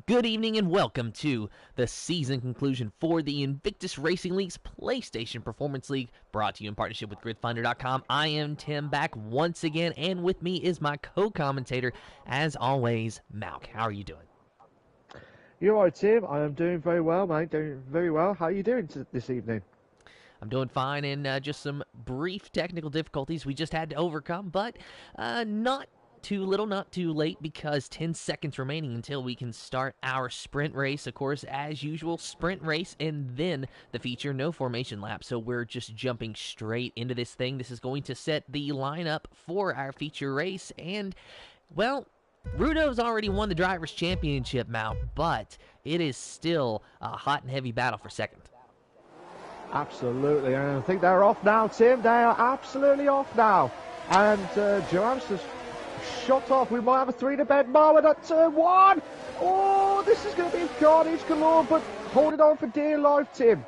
Good evening and welcome to the season conclusion for the Invictus Racing League's PlayStation Performance League, brought to you in partnership with GridFinder.com. I am Tim, back once again, and with me is my co-commentator, as always, Malk. How are you doing? You're right, Tim. I am doing very well, mate. Doing very well. How are you doing this evening? I'm doing fine, and just some brief technical difficulties we just had to overcome, but not too little, not too late, because 10 seconds remaining until we can start our sprint race. Of course, as usual, sprint race and then the feature, no formation lap. So we're just jumping straight into this thing. This is going to set the lineup for our feature race. And, well, Rudo's already won the Drivers' Championship, Mal, but it is still a hot and heavy battle for second. Absolutely. And I think they're off now, Tim. They are absolutely off now. And Johannes shot off. We might have a three-to-bed moment at turn one. Oh, this is going to be carnage galore, but hold it on for dear life, Tim.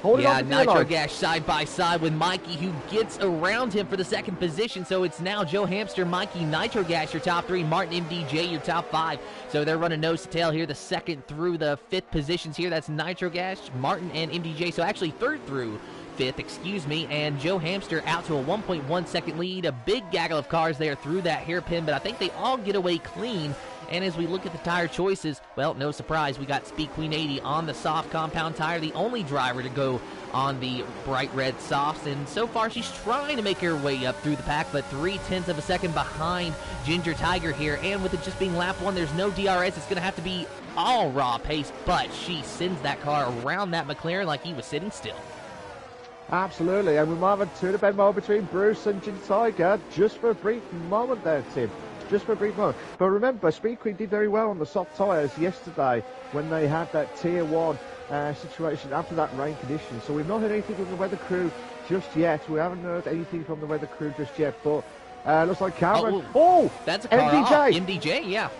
Hold it on for dear Nitro life. Gash side by side with Mikey, who gets around him for the second position. So it's now Joe Hamster, Mikey, Nitro Gash, your top three, Martin, MDJ, your top five. So they're running nose to tail here, the second through the fifth positions here. That's Nitro Gash, Martin, and MDJ. So actually third through fifth, excuse me, and Joe Hamster out to a 1.1 second lead. A big gaggle of cars there through that hairpin, but I think they all get away clean. And as we look at the tire choices, well, no surprise, we got Speed Queen 80 on the soft compound tire, the only driver to go on the bright red softs, and so far she's trying to make her way up through the pack, but 0.3 of a second behind Ginger Tiger here. And with it just being lap one, there's no DRS. It's going to have to be all raw pace, but she sends that car around that McLaren like he was sitting still. Absolutely, and we might have a two-to-bed moment between Bruce and Ginger Tiger just for a brief moment there, Tim. Just for a brief moment. But remember, Speed Queen did very well on the soft tyres yesterday when they had that Tier 1 situation after that rain condition. So we've not heard anything from the weather crew just yet. We haven't heard anything from the weather crew just yet, but looks like Cameron. Oh, that's a car MDJ. Off. MDJ, yeah.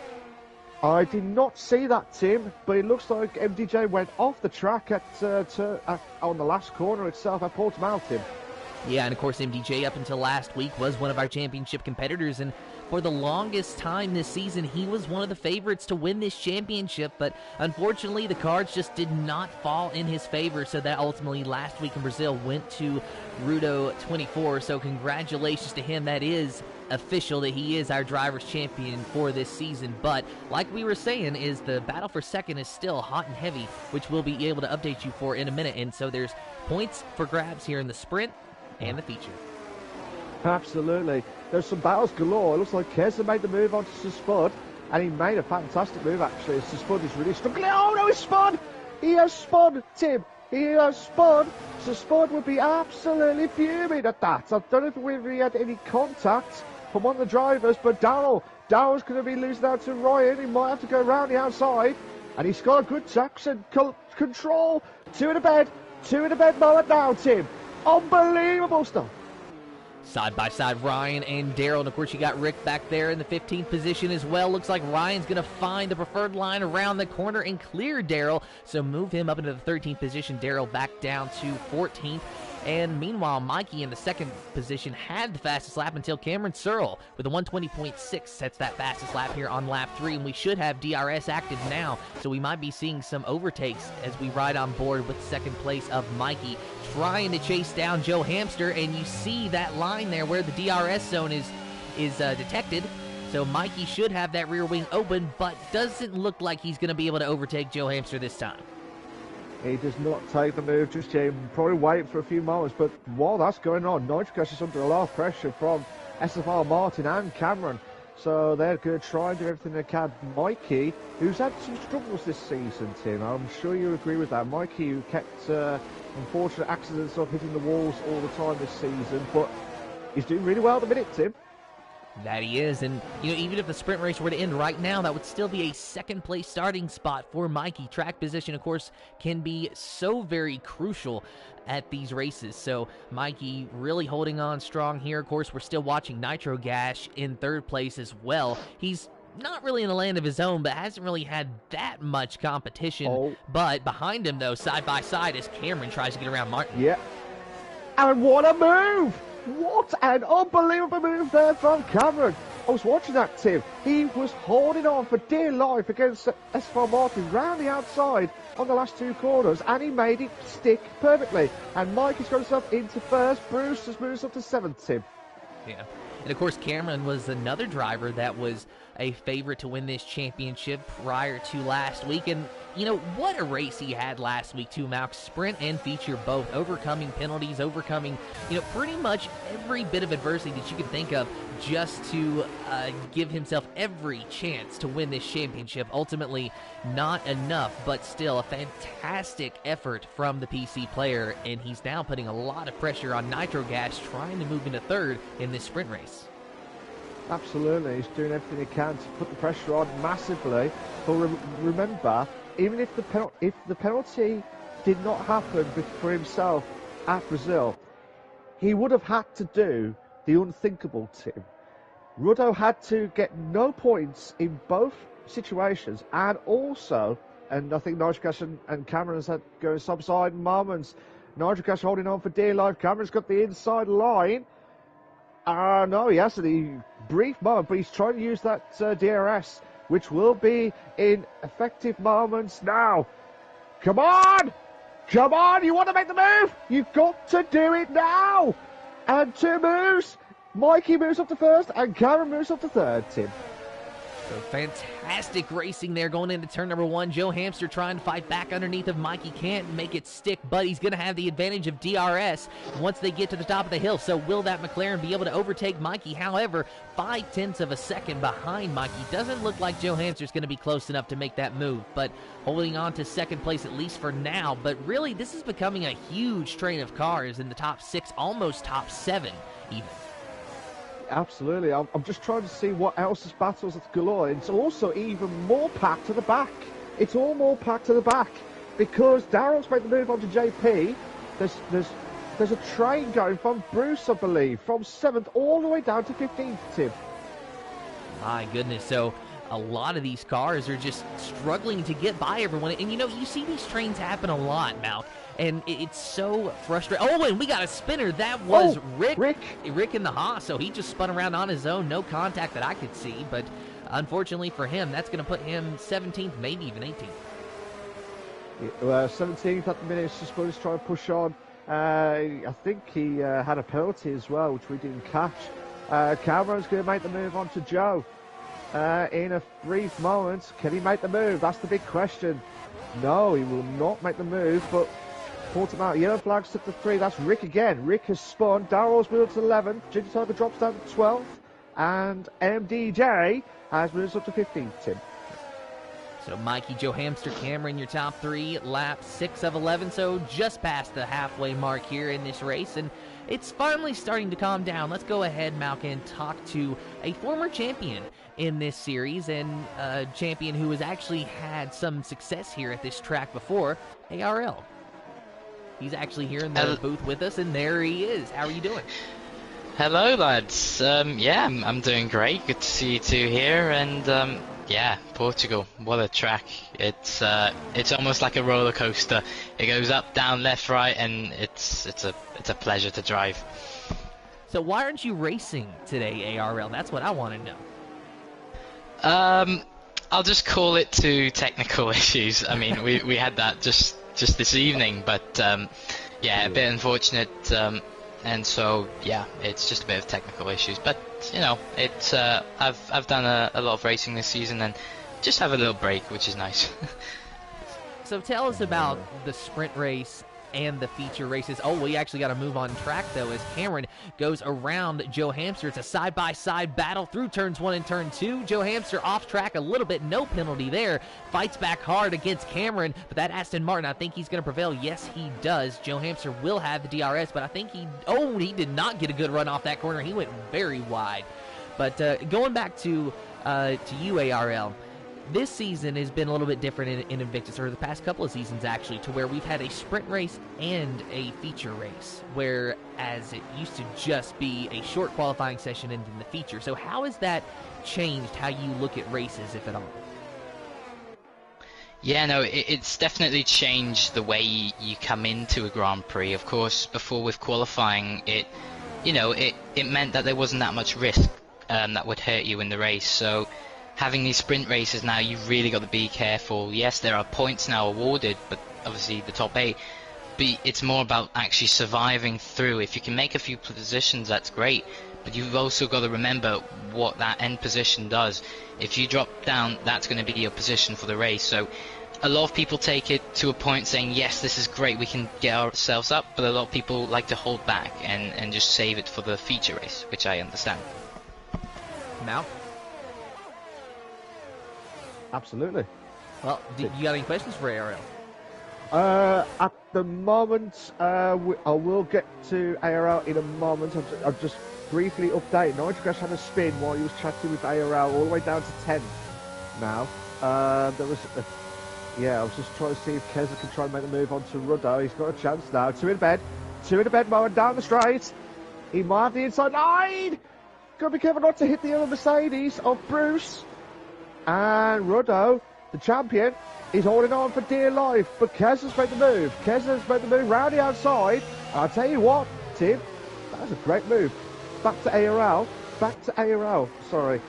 I did not see that, Tim, but it looks like MDJ went off the track on the last corner itself at Portimao, Tim. Yeah, and of course MDJ up until last week was one of our championship competitors, and for the longest time this season he was one of the favorites to win this championship, but unfortunately the cards just did not fall in his favor, so that ultimately last week in Brazil went to Rudo 24, so congratulations to him. That is official that he is our driver's champion for this season. But like we were saying, is the battle for second is still hot and heavy, which we'll be able to update you for in a minute. And so there's points for grabs here in the sprint and the feature. Absolutely. There's some battles galore. It looks like Keza made the move onto Spud, and he made a fantastic move actually. Spud is really struggling. Oh no, he's spun! He has spun, Tim. He has spun. So Spud would be absolutely fuming at that. I don't know if we had any contact from one of the drivers, but Darrell's going to be losing out to Ryan. He might have to go around the outside, and he's got a good traction control. Two in the bed moment now, Tim. Unbelievable stuff. Side by side, Ryan and Darrell, and of course you got Rick back there in the 15th position as well. Looks like Ryan's going to find the preferred line around the corner and clear Darrell, so move him up into the 13th position. Darrell back down to 14th. And meanwhile, Mikey in the second position had the fastest lap until Cameron Searle with a 120.6 sets that fastest lap here on lap 3. And we should have DRS active now, so we might be seeing some overtakes as we ride on board with second place of Mikey, trying to chase down Joe Hamster. And you see that line there where the DRS zone is detected. So Mikey should have that rear wing open, but doesn't look like he's going to be able to overtake Joe Hamster this time. He does not take the move just yet. Probably wait for a few moments. But while that's going on, Nitrocash is under a lot of pressure from SFR Martin and Cameron. So they're going to try and do everything they can. Mikey, who's had some struggles this season, Tim, I'm sure you agree with that. Mikey, who kept unfortunate accidents of hitting the walls all the time this season. But he's doing really well at the minute, Tim. That he is, and you know, even if the sprint race were to end right now, that would still be a second place starting spot for Mikey. Track position, of course, can be so very crucial at these races, so Mikey really holding on strong here. Of course, we're still watching Nitro Gash in third place as well. He's not really in a land of his own, but hasn't really had that much competition. But behind him, though, side by side, as Cameron tries to get around Martin. Yeah, and what a move! What an unbelievable move there from Cameron. I was watching that, Tim. He was holding on for dear life against S4 Martin round the outside on the last 2 corners, and he made it stick perfectly. And Mike has got himself into first. Bruce has moved up to 7th, Tim. Yeah. And of course, Cameron was another driver that was a favorite to win this championship prior to last week. And, you know, what a race he had last week, too, Malk. Sprint and feature both, overcoming penalties, overcoming, you know, pretty much every bit of adversity that you could think of just to give himself every chance to win this championship. Ultimately, not enough, but still a fantastic effort from the PC player, and he's now putting a lot of pressure on Nitro Gas, trying to move into 3rd in this sprint race. Absolutely, he's doing everything he can to put the pressure on massively. But remember, even if the penalty did not happen for himself at Brazil, he would have had to do the unthinkable, Tim. Ruddo had to get no points in both situations, and also, and I think Nitrocash and Cameron's had going side moments. Nitrocash holding on for dear life. Cameron's got the inside line. No, he hasn't. He brief moment, but he's trying to use that DRS, which will be in effective moments now. Come on! Come on! You want to make the move? You've got to do it now! And 2 moves. Mikey moves up to 1st, and Cameron moves up to 3rd, Tim. So fantastic racing there going into turn number 1. Joe Hamster trying to fight back underneath of Mikey. Can't make it stick, but he's going to have the advantage of DRS once they get to the top of the hill. So will that McLaren be able to overtake Mikey? However, 0.5 of a second behind Mikey. Doesn't look like Joe Hamster's going to be close enough to make that move, but holding on to 2nd place at least for now. But really, this is becoming a huge train of cars in the top 6, almost top 7 even. Absolutely. I'm just trying to see what else's battles at galore. It's also even more packed to the back. It's all more packed to the back because Daryl's made the move on to JP. There's a train going from Bruce, I believe, from 7th all the way down to 15th, Tim. My goodness. So a lot of these cars are just struggling to get by everyone. And, you know, you see these trains happen a lot, Malk. And it's so frustrating. Oh, and we got a spinner. That was Rick in the Haas. So he just spun around on his own. No contact that I could see. But unfortunately for him, that's going to put him 17th, maybe even 18th. 17th at the minute. He's trying to push on. I think he had a penalty as well, which we didn't catch. Cameron's going to make the move on to Joe. In a brief moment, can he make the move? That's the big question. No, he will not make the move, but Portimao, yellow flags took the 3. That's Rick again. Rick has spun. Darrell's moved to 11. Ginger Tiger drops down to 12th. And MDJ has moved up to 15th, Tim. So Mikey, Joe Hamster, Cameron, your top 3, lap 6 of 11. So just past the halfway mark here in this race. And it's finally starting to calm down. Let's go ahead, Malkin, and talk to a former champion in this series and a champion who has actually had some success here at this track before, ARL. He's actually here in the booth with us, and there he is. How are you doing? Hello, lads. Yeah, I'm doing great. Good to see you two here, and yeah, Portugal. What a track! It's almost like a roller coaster. It goes up, down, left, right, and it's a pleasure to drive. So why aren't you racing today, ARL? That's what I want to know. I'll just call it 2 technical issues. I mean, we had that just this evening, but yeah, a bit unfortunate, and so yeah, it's just a bit of technical issues. But you know, it's I've done a lot of racing this season, and just have a little break, which is nice. So tell us about the sprint race and the feature races. Oh, we actually got to move on track, though, as Cameron goes around Joe Hamster. It's a side-by-side battle through turns 1 and turn 2. Joe Hamster off track a little bit, no penalty there. Fights back hard against Cameron, but that Aston Martin, I think he's going to prevail. Yes, he does. Joe Hamster will have the DRS, but I think he did not get a good run off that corner. He went very wide. But going back to you, ARL, this season has been a little bit different in Invictus, or the past couple of seasons actually, to where we've had a sprint race and a feature race, whereas it used to just be a short qualifying session and then the feature. So how has that changed how you look at races, if at all? Yeah, no, it's definitely changed the way you come into a Grand Prix. Of course, before with qualifying, it meant that there wasn't that much risk that would hurt you in the race. So having these sprint races now, you've really got to be careful. Yes, there are points now awarded, but obviously the top 8. But it's more about actually surviving through. If you can make a few positions, that's great. But you've also got to remember what that end position does. If you drop down, that's going to be your position for the race. So a lot of people take it to a point saying, yes, this is great, we can get ourselves up, but a lot of people like to hold back and just save it for the feature race, which I understand. Mal? Absolutely. Well, do you got any questions for ARL? At the moment, I will get to ARL in a moment. I'll just briefly update. Nitrograss had a spin while he was chatting with ARL all the way down to 10th now. There was I was just trying to see if Keza can try and make the move on to Ruddo. He's got a chance now. Two in a bed moment down the straight. He might have the inside line. Got to be careful not to hit the other Mercedes of Bruce. And Ruddo, the champion, is holding on for dear life. But Keza's made the move. Keza's made the move round the outside. I'll tell you what, Tim, that was a great move. Back to ARL. Sorry.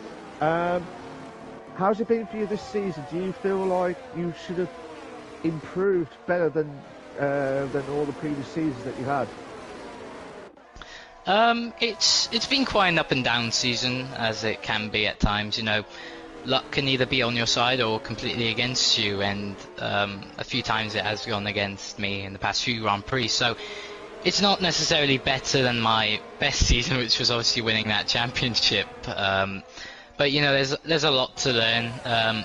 How's it been for you this season? Do you feel like you should have improved better than all the previous seasons that you've had? It's been quite an up and down season, as it can be at times. You know, luck can either be on your side or completely against you, and a few times it has gone against me in the past few Grand Prix. So it's not necessarily better than my best season, which was obviously winning that championship. But you know, there's a lot to learn.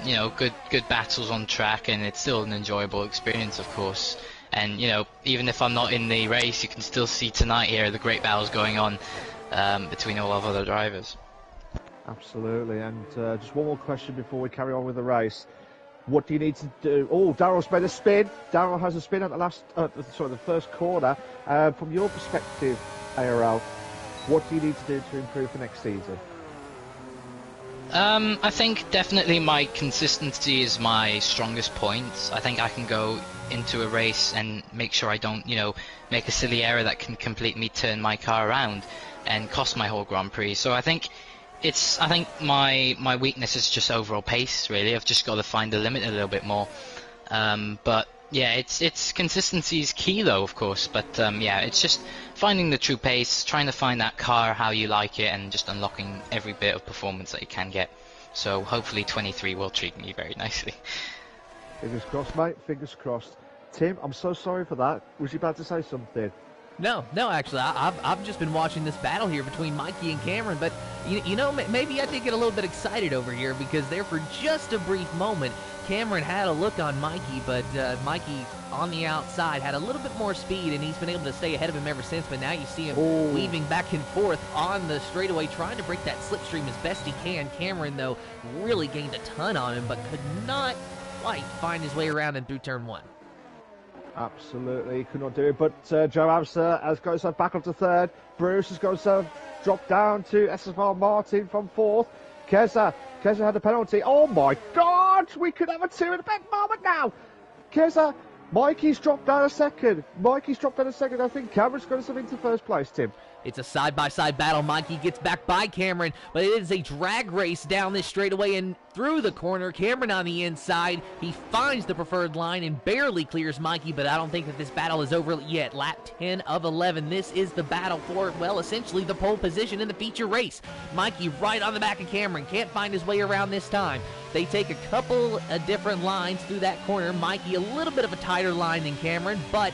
You know, good battles on track, and it's still an enjoyable experience, of course. And you know, even if I'm not in the race, you can still see tonight here the great battles going on between all of other drivers. Absolutely. And just one more question before we carry on with the race. What do you need to do? Oh, Daryl's made a spin. Daryl has a spin at the first corner. From your perspective, ARL, what do you need to do to improve for next season? I think definitely my consistency is my strongest point. I think I can go into a race and make sure I don't, you know, make a silly error that can completely turn my car around and cost my whole Grand Prix. So I think my weakness is just overall pace, really. I've just got to find the limit a little bit more. But yeah, it's consistency is key though, of course. But yeah, it's just finding the true pace, trying to find that car how you like it, and just unlocking every bit of performance that you can get. So hopefully 23 will treat me very nicely. Fingers crossed, mate. Fingers crossed. Tim, I'm so sorry for that. Was you about to say something? No, actually, I've just been watching this battle here between Mikey and Cameron, but you know, maybe I did get a little bit excited over here, because there for just a brief moment, Cameron had a look on Mikey, but Mikey on the outside had a little bit more speed, and he's been able to stay ahead of him ever since. But now you see him weaving back and forth on the straightaway, trying to break that slipstream as best he can. Cameron, though, really gained a ton on him, but could not quite find his way around and through turn 1. Absolutely, could not do it. But Joe Amster has got himself back up to 3rd. Bruce has got himself dropped down to SFR Martin from 4th. Keza had the penalty. Oh my God, we could have a 2 in a big moment now. Keza, Mikey's dropped down a 2nd. I think Cameron's got himself into 1st place, Tim. It's a side-by-side battle. Mikey gets back by Cameron, but it is a drag race down this straightaway and through the corner. Cameron on the inside. He finds the preferred line and barely clears Mikey, but I don't think that this battle is over yet. Lap 10 of 11. This is the battle for, well, essentially the pole position in the feature race. Mikey right on the back of Cameron. Can't find his way around this time. They take a couple of different lines through that corner. Mikey a little bit of a tighter line than Cameron, but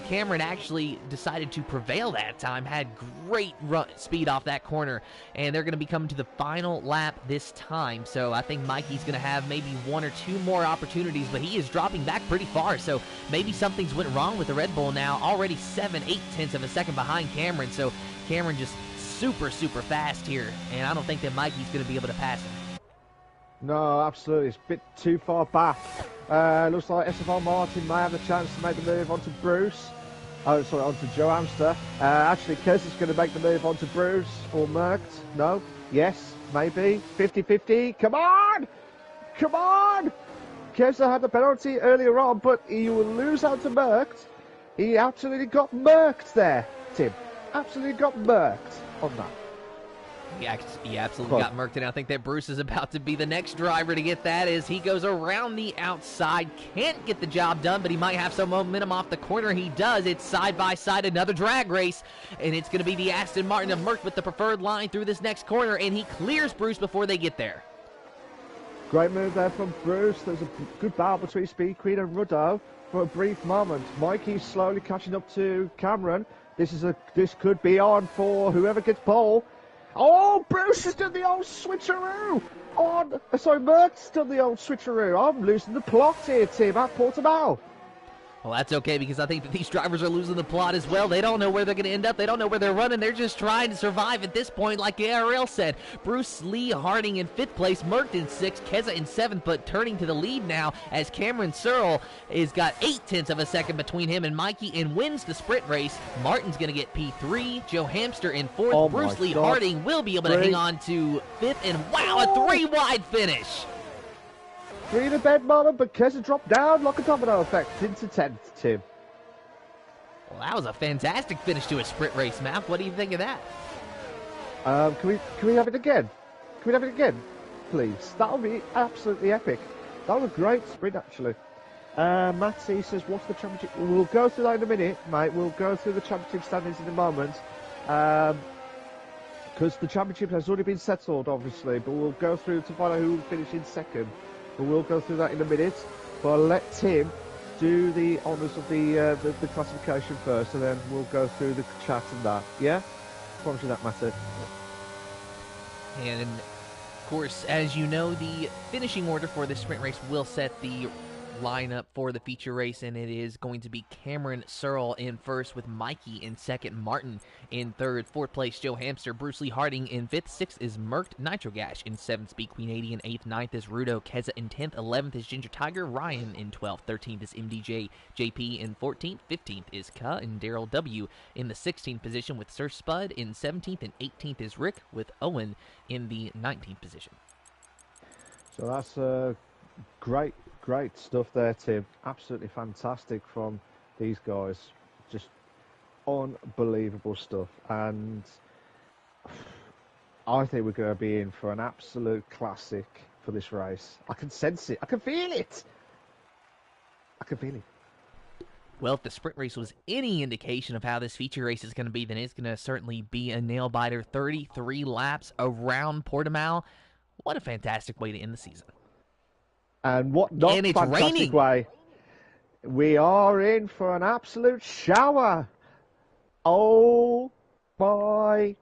Cameron actually decided to prevail that time, had great speed off that corner, and they're going to be coming to the final lap this time. So I think Mikey's going to have maybe 1 or 2 more opportunities, but he is dropping back pretty far, so maybe something's went wrong with the Red Bull now. Already 7/8 of a second behind Cameron, so Cameron just super fast here, and I don't think that Mikey's going to be able to pass him. No, absolutely. It's a bit too far back. Looks like SFR Martin may have the chance to make the move onto Bruce. Onto Joe Amster. Actually, Keza's going to make the move onto Bruce or Merckx. No? Yes? Maybe? 50-50? Come on! Keza had the penalty earlier on, but he will lose out to Merckx. He absolutely got Merckx there, Tim. Absolutely got Merckx on that. He absolutely got murked, and I think that Bruce is about to be the next driver to get that as he goes around the outside. Can't get the job done, but he might have some momentum off the corner. He does. It's side-by-side, another drag race, and it's going to be the Aston Martin of Merck with the preferred line through this next corner, and he clears Bruce before they get there. Great move there from Bruce. There's a good battle between Speed Queen and Ruddo for a brief moment. Mikey's slowly catching up to Cameron. This could be on for whoever gets pole. Oh, Bruce has done the old switcheroo. Merck's done the old switcheroo. I'm losing the plot here, Tim, at Portimao. Well, that's okay, because I think that these drivers are losing the plot as well. They don't know where they're going to end up. They don't know where they're running. They're just trying to survive at this point, like IRL said. Bruce Lee Harding in 5th place, Merck in 6th, Keza in 7th, but turning to the lead now as Cameron Searle has got 0.8 of a second between him and Mikey and wins the sprint race. Martin's going to get P3, Joe Hamster in 4th. Oh Bruce Lee God. Harding will be able to hang on to 5th, and wow, a 3-wide finish. 3 in the bed, Marlon, but Keza dropped down like a domino effect into 10th, Tim. Well, that was a fantastic finish to a sprint race, Matt. What do you think of that? Can we have it again? Can we have it again, please? That'll be absolutely epic. That was a great sprint, actually. Matt C says, what's the championship? We'll go through that in a minute, mate. We'll go through the championship standings in a moment. Because the championship has already been settled, obviously, but we'll go through to find out who will finish in second. But we'll go through that in a minute. But I'll let Tim do the honours of the classification first, and then we'll go through the chat and that. Yeah? Promise you that, Matty. And, of course, as you know, the finishing order for the sprint race will set the lineup for the feature race, and it is going to be Cameron Searle in 1st with Mikey in 2nd, Martin in 3rd, 4th place Joe Hamster, Bruce Lee Harding in 5th, 6th is Mercked Nitro Gash in 7th, Speed Queen 80 in 8th, 9th is Rudo, Keza in 10th, 11th is Ginger Tiger, Ryan in 12th, 13th is MDJ JP in 14th, 15th is Ka and Daryl W in the 16th position with Sir Spud in 17th, and 18th is Rick with Owen in the 19th position. So that's great stuff there, Tim. Absolutely fantastic from these guys. Just unbelievable stuff. And I think we're going to be in for an absolute classic for this race. I can sense it. I can feel it. I can feel it. Well, if the sprint race was any indication of how this feature race is going to be, then it's going to certainly be a nail-biter. 33 laps around Portimao. What a fantastic way to end the season. And what not and it's fantastic raining. way. We are in for an absolute shower. Oh my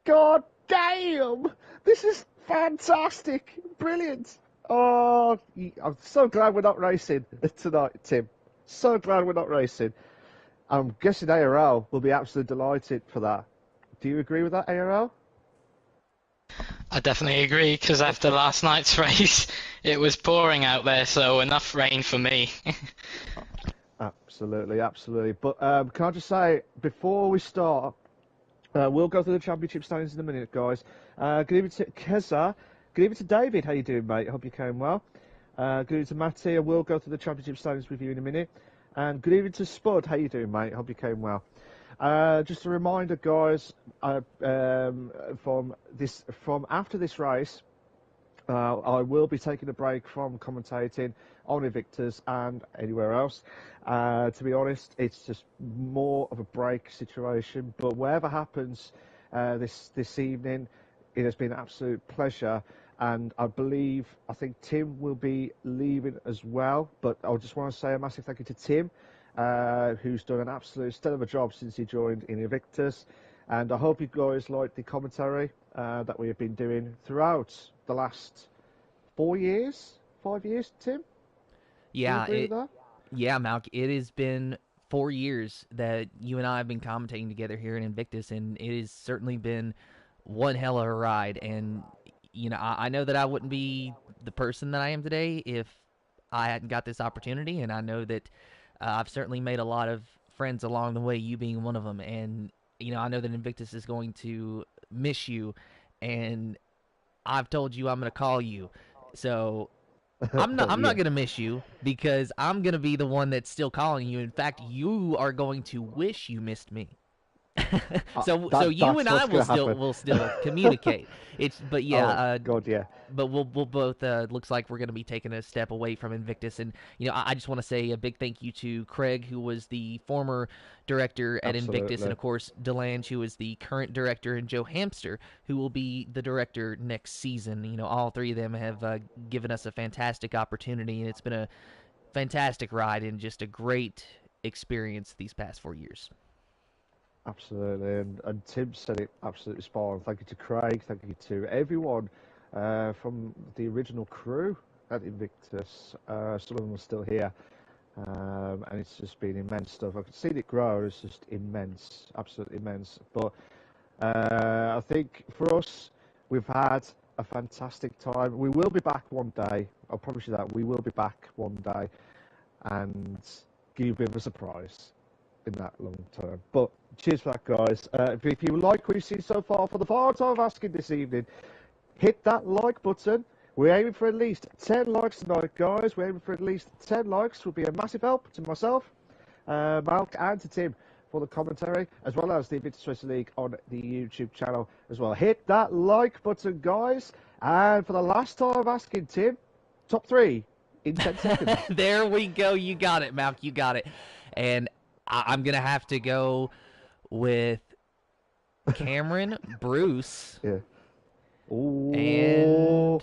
God damn! This is fantastic. Brilliant. Oh, I'm so glad we're not racing tonight, Tim. So glad we're not racing. I'm guessing ARL will be absolutely delighted for that. Do you agree with that, ARL? I definitely agree, because after last night's race, it was pouring out there, so enough rain for me. Absolutely, absolutely. But can I just say, before we start, we'll go through the championship standings in a minute, guys. Good evening to Keza. Good evening to David. How you doing, mate? I hope you came well. Good evening to Matty. I will go through the championship standings with you in a minute. And good evening to Spud. How you doing, mate? I hope you came well. Just a reminder, guys, from after this race, I will be taking a break from commentating on Invictus and anywhere else. To be honest, it's just more of a break situation. But whatever happens this evening, it has been an absolute pleasure. And I think Tim will be leaving as well. But I just want to say a massive thank you to Tim, who's done an absolute stellar job since he joined in Invictus. And I hope you guys like the commentary that we have been doing throughout the last 5 years, Tim? Yeah, Yeah, Malk, it has been 4 years that you and I have been commentating together here in Invictus, and it has certainly been one hell of a ride. And, you know, I know that I wouldn't be the person that I am today if I hadn't got this opportunity, and I know that I've certainly made a lot of friends along the way, you being one of them. And, you know, I know that Invictus is going to miss you, and I've told you I'm going to call you. So I'm not going to miss you, because I'm going to be the one that's still calling you. In fact, you are going to wish you missed me. So you and I will still communicate. But yeah, God, yeah. But we'll both looks like we're going to be taking a step away from Invictus, and I just want to say a big thank you to Craig, who was the former director at Invictus, and of course Delange, who is the current director, and Joe Hamster, who will be the director next season. All three of them have given us a fantastic opportunity, and it's been a fantastic ride and just a great experience these past 4 years. Absolutely, and Tim said it absolutely spot on. Thank you to Craig, thank you to everyone from the original crew at Invictus. Some of them are still here, and it's just been immense stuff. I could see it grow. It's just immense, absolutely immense. But I think for us, we've had a fantastic time. We will be back one day. I'll promise you that. We will be back one day and give you a bit of a surprise in that long term. But cheers for that, guys. If you like what you've seen so far, for the final time of asking this evening, hit that like button. We're aiming for at least 10 likes tonight, guys. We're aiming for at least 10 likes. Will be a massive help to myself, Malk, and to Tim for the commentary, as well as the Invictus Racing League on the YouTube channel as well. Hit that like button, guys. And for the last time of asking, Tim, top 3 in 10 seconds. There we go. You got it, Malk. You got it. And I'm going to have to go with Cameron, Bruce, Ooh. and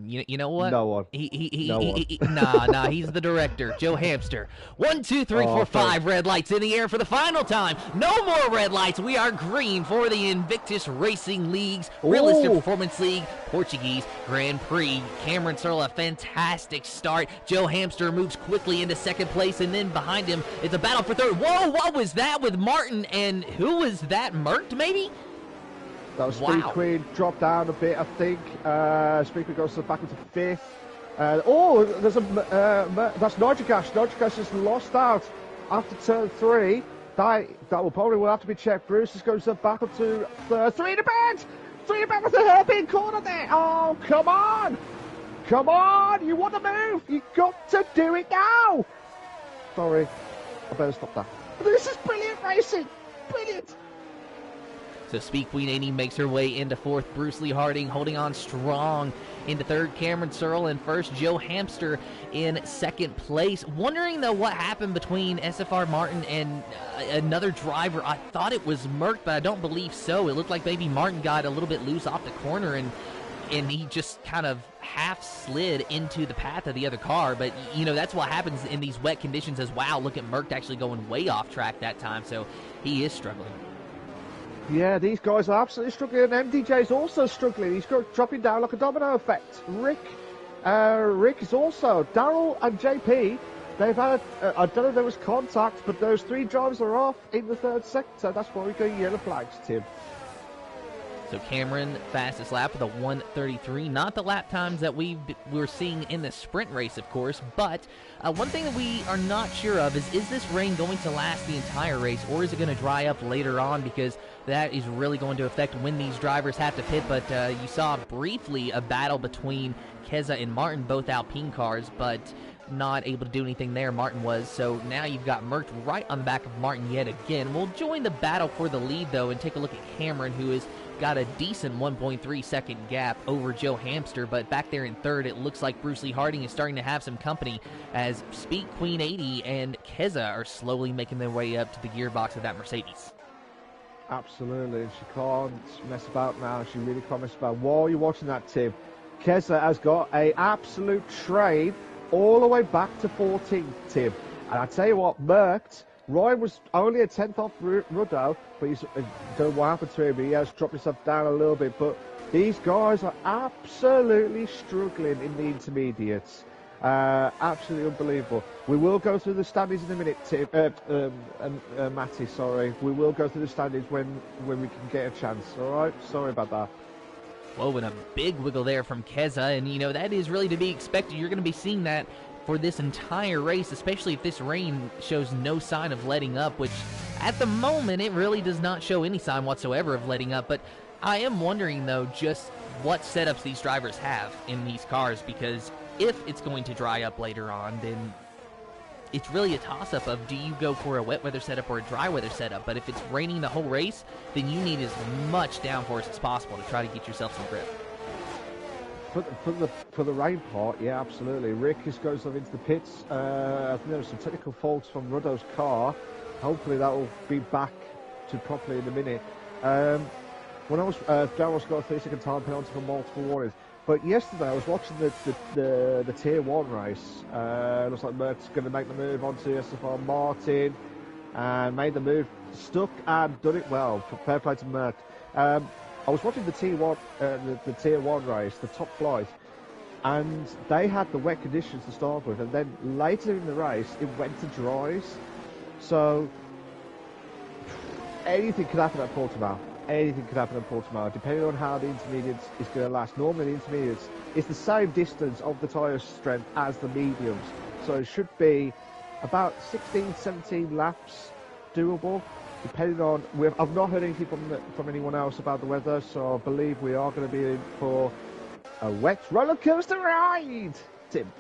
you know what? No one. Nah, he's the director, Joe Hamster. 1, 2, 3, 4, 5 red lights in the air for the final time. No more red lights. We are green for the Invictus Racing League's Realistic Performance League Portuguese Grand Prix. Cameron Searle, a fantastic start. Joe Hamster moves quickly into second place, and then behind him it's a battle for third. Whoa, what was that with Martin? And who was that? Mercked, maybe? That was Speed Queen, dropped down a bit, I think. Speed Queen goes back into 5th. There's that's Nitrocash. Nitrocash just lost out after turn 3. That will have to be checked. Bruce just goes back up to 3rd. 3 in the bed! 3 in the bed with the hairpin corner there! Oh, come on! Come on! You want to move! You got to do it now! Sorry, I better stop that. This is brilliant racing! Brilliant! So Speed Queen 80 makes her way into 4th. Bruce Lee Harding holding on strong into 3rd. Cameron Searle in 1st. Joe Hamster in 2nd place. Wondering, though, what happened between SFR Martin and another driver. I thought it was Merck, but I don't believe so. It looked like maybe Martin got a little bit loose off the corner, and he just kind of half slid into the path of the other car. But, that's what happens in these wet conditions as wow. Look at Merck actually going way off track that time, so he is struggling. Yeah, these guys are absolutely struggling, and MDJ's also struggling. He's dropping down like a domino effect. Rick is also. Daryl and JP, they've had, I don't know if there was contact, but those 3 drivers are off in the 3rd sector. That's why we're going yellow flags, Tim. So Cameron, fastest lap with a 1:33. Not the lap times that we're seeing in the sprint race, of course, but one thing that we are not sure of is this rain going to last the entire race, or is it going to dry up later on, because that is really going to affect when these drivers have to pit. But you saw briefly a battle between Keza and Martin, both Alpine cars, but not able to do anything there. Martin was. So now you've got Merck right on the back of Martin yet again. We'll join the battle for the lead, though, and take a look at Cameron, who has got a decent 1.3 second gap over Joe Hamster, but back there in 3rd, it looks like Bruce Lee Harding is starting to have some company as Speed Queen 80 and Keza are slowly making their way up to the gearbox of that Mercedes. Absolutely, she can't mess about now. She really can't mess about. While you're watching that, Tim, Keza has got an absolute train all the way back to 14th, Tim. And I tell you what, Mercked, Ryan was only a 10th off Ruddo, but he's don't know what happened to him. He has dropped himself down a little bit. But these guys are absolutely struggling in the intermediates. Absolutely unbelievable. We will go through the standings in a minute, Tim. Matty, sorry. We will go through the standings when we can get a chance. All right. Sorry about that. Whoa, and a big wiggle there from Keza, and that is really to be expected. You're going to be seeing that for this entire race, especially if this rain shows no sign of letting up, which at the moment it really does not show any sign whatsoever of letting up. But I am wondering, though, just what setups these drivers have in these cars, because if it's going to dry up later on, then it's really a toss-up of, do you go for a wet weather setup or a dry weather setup? But if it's raining the whole race, then you need as much downforce as possible to try to get yourself some grip. For the rain part, yeah, absolutely. Rick is going into the pits. I think there were some technical faults from Ruddo's car. Hopefully that will be back to properly in a minute. When I was Darryl's got a 3-second time penalty for multiple warnings. But yesterday I was watching the Tier 1 race. Looks like Merck's going to make the move onto SFR Martin and made the move, stuck and done it well. Fair play to Merck. I was watching the Tier 1 race, the top flight, and they had the wet conditions to start with, and then later in the race it went to dries. So anything could happen at Portimao. Anything could happen at Portimao, depending on how the intermediates is going to last. Normally the intermediates is the same distance of the tyre strength as the mediums, so it should be about 16, 17 laps doable. Depending on, I've not heard anything from anyone else about the weather, so I believe we are going to be in for a wet roller coaster ride, Tim.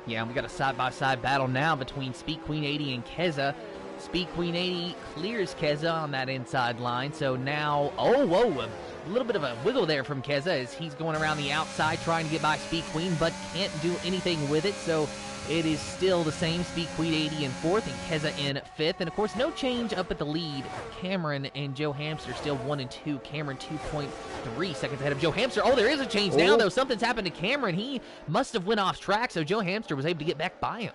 Yeah, and we got a side-by-side battle now between Speed Queen 80 and Keza. Speed Queen 80 clears Keza on that inside line, so now, a little bit of a wiggle there from Keza as he's going around the outside trying to get by Speed Queen, but can't do anything with it, so it is still the same. Speed Queen 80 in 4th and Keza in 5th. And, of course, no change up at the lead. Cameron and Joe Hamster still 1 and 2. Cameron 2.3 seconds ahead of Joe Hamster. Oh, there is a change now, though. Something's happened to Cameron. He must have went off track, so Joe Hamster was able to get back by him.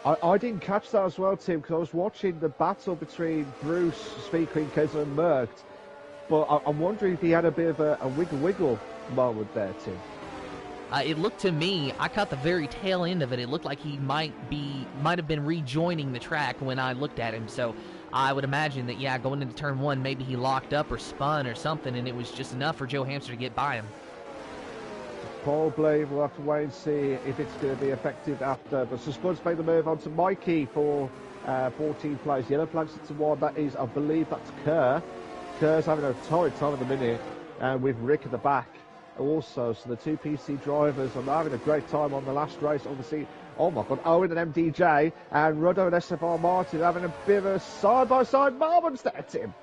I didn't catch that as well, Tim, because I was watching the battle between Bruce, Speed Queen, Keza and Merck. But I'm wondering if he had a bit of a wiggle moment there, Tim. It looked to me, I caught the very tail end of it. It looked like he might have been rejoining the track when I looked at him. So I would imagine that, yeah, going into turn 1, maybe he locked up or spun or something, and it was just enough for Joe Hamster to get by him. Probably we'll have to wait and see if it's going to be effective after. But so Spud's made the move on to Mikey for 14 place. Yellow flags to 1. That is, I believe that's Kerr. Kerr's having a torrid time at the minute, with Rick at the back. Also, so the two PC drivers are having a great time on the last race. Obviously, oh my God, Owen and MDJ and Ruddo and SFR Martin having a bit of a side-by-side moments there, Tim.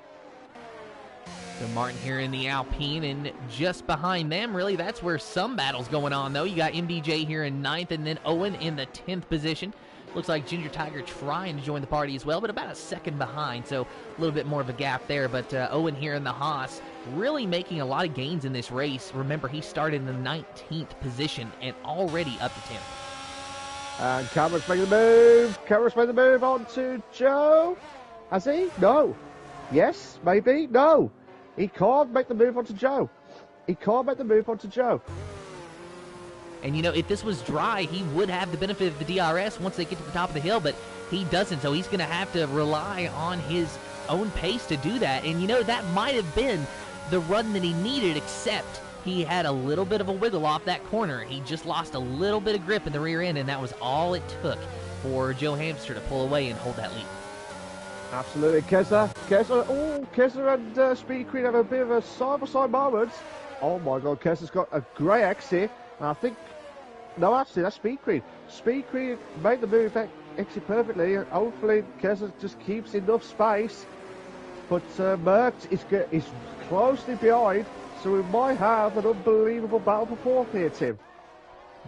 So Martin here in the Alpine, and just behind them, really, that's where some battle's going on, though. You got MDJ here in 9th, and then Owen in the 10th position. Looks like Ginger Tiger trying to join the party as well, but about a second behind, so a little bit more of a gap there. But Owen here in the Haas, really making a lot of gains in this race. Remember, he started in the 19th position and already up to 10th. And Cameron's making the move. Cameron's made the move on to Joe. Has he? No. Yes, maybe. No. He can't make the move onto Joe. He can't make the move onto Joe. And, you know, if this was dry, he would have the benefit of the DRS once they get to the top of the hill, but he doesn't, so he's going to have to rely on his own pace to do that. And, you know, that might have been the run that he needed, except he had a little bit of a wiggle off that corner. He just lost a little bit of grip in the rear end, and that was all it took for Joe Hamster to pull away and hold that lead. Absolutely. Keza and Speed Queen have a bit of a side-by-side moment. Oh, my God, Keza's got a great exit. And I think, no, actually, that's Speed Queen. Speed Queen made the move exit perfectly. And hopefully, Keza just keeps enough space. But Merck is closely behind, so we might have an unbelievable battle for 4th here, Tim.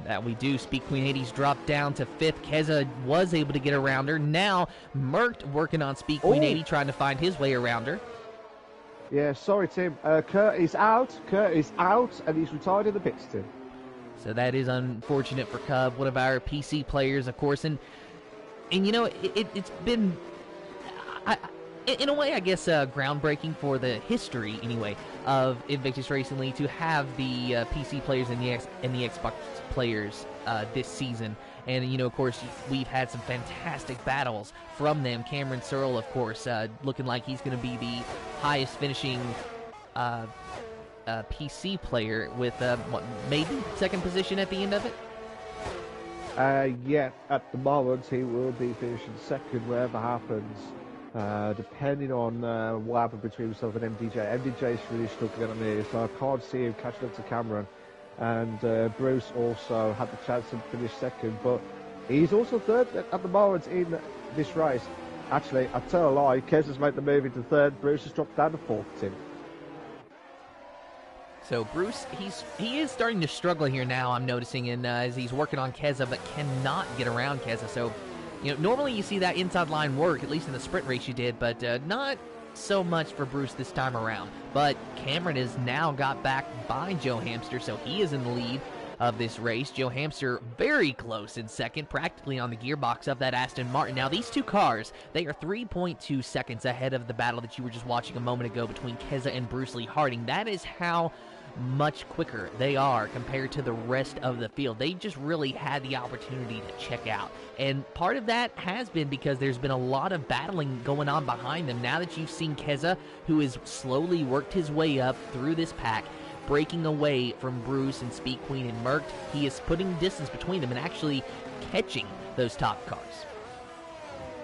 That we do. Speed Queen 80's dropped down to 5th. Keza was able to get around her. Now, Merck working on Speed Queen 80, trying to find his way around her. Yeah, sorry, Tim. Kurt is out, and he's retired in the pits, Tim. So that is unfortunate for Cub, one of our PC players, of course. And you know, it's been, in a way, I guess, groundbreaking for the history, anyway, of Invictus Racing League to have the PC players and the Xbox players this season. And, you know, of course, we've had some fantastic battles from them. Cameron Searle, of course, looking like he's going to be the highest finishing PC player with, maybe second position at the end of it? Yeah, at the moment he will be finishing second, whatever happens. Depending on what happened between himself and MDJ. MDJ's really struggling at me, so I can't see him catching up to Cameron. And Bruce also had the chance to finish second, but He's also third at the moment in this race. Actually, I tell a lie, Kez has made the move into third, Bruce has dropped down to fourth, Tim. So Bruce, he is starting to struggle here now, I'm noticing, and as he's working on Keza, but cannot get around Keza. So, normally you see that inside line work, at least in the sprint race you did, but not so much for Bruce this time around. But Cameron has now got back by Joe Hamster, so he is in the lead of this race. Joe Hamster very close in second, practically on the gearbox of that Aston Martin. Now, these two cars, they are 3.2 seconds ahead of the battle that you were just watching a moment ago between Keza and Bruce Lee Harding. That is how much quicker they are compared to the rest of the field. They just really had the opportunity to check out. And part of that has been because there's been a lot of battling going on behind them. Now that you've seen Keza, who has slowly worked his way up through this pack, breaking away from Bruce and Speed Queen and Merckx, he is putting distance between them and actually catching those top cars.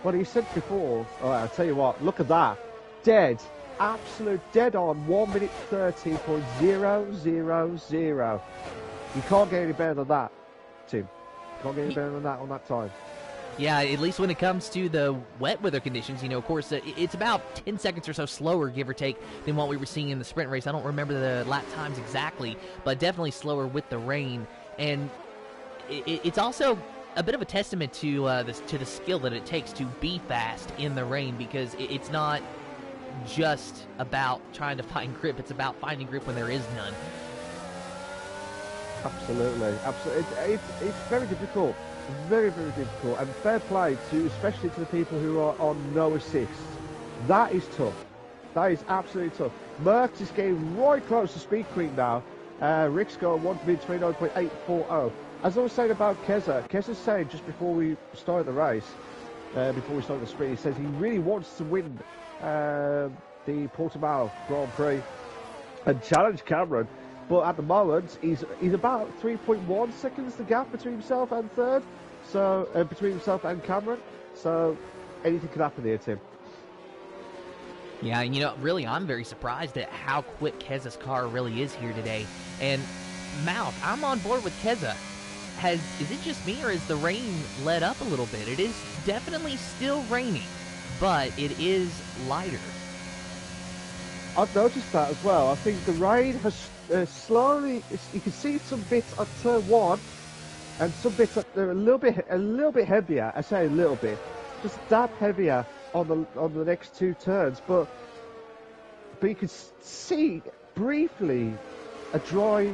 What he said before, I'll tell you what, look at that. Dead. Absolute dead on 1 minute 30.000. You can't get any better than that, Tim. You can't get any better than that on that time. Yeah, at least when it comes to the wet weather conditions, of course, it's about 10 seconds or so slower, give or take, than what we were seeing in the sprint race. I don't remember the lap times exactly, but definitely slower with the rain. And it's also a bit of a testament to the skill that it takes to be fast in the rain, because it's not just about trying to find grip. It's about finding grip when there is none. Absolutely. It's very difficult. Very, very difficult. And fair play to, especially to the people who are on no assist. That is tough. That is absolutely tough. Merckx is getting right close to Speed Queen now. Rick's got 1:29.840. As I was saying about Keza's saying just before we started the race, before we started the sprint, he says he really wants to win the Portimao Grand Prix and challenge Cameron, but at the moment he's about 3.1 seconds the gap between himself and third, so between himself and Cameron, so anything could happen here, Tim. Yeah, and really I'm very surprised at how quick Keza's car really is here today. And Mouth, I'm on board with Keza. Is it just me, or is the rain let up a little bit? It is definitely still raining, but it is lighter. I've noticed that as well. I think the rain has slowly. You can see some bits at turn one, and some bits they're a little bit heavier. I say a little bit, just a dab heavier on the next two turns. But you can see briefly a dry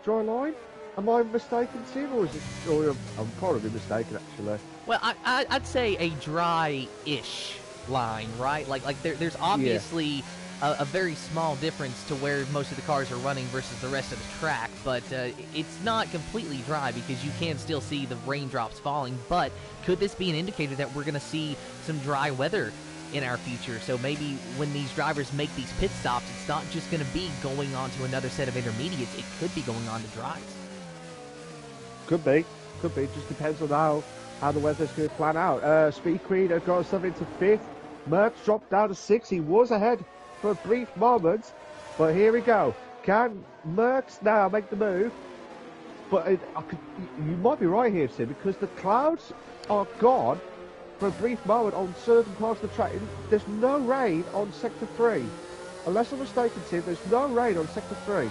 line. Am I mistaken, Tim, or is it? Or I'm probably mistaken, actually. Well, I'd say a dry-ish line, right? Like there's obviously a very small difference to where most of the cars are running versus the rest of the track, but it's not completely dry because you can still see the raindrops falling. But could this be an indicator that we're going to see some dry weather in our future? So maybe when these drivers make these pit stops, it's not just going to be going on to another set of intermediates. It could be going on to dries. Could be. Just depends on how the weather's going to plan out. Speed Queen has got himself into fifth. Merckx dropped down to sixth. He was ahead for a brief moment, but here we go. Can Merckx now make the move? But you might be right here, Tim, because the clouds are gone for a brief moment on certain parts of the track. There's no rain on Sector 3. Unless I'm mistaken, Tim, there's no rain on Sector 3.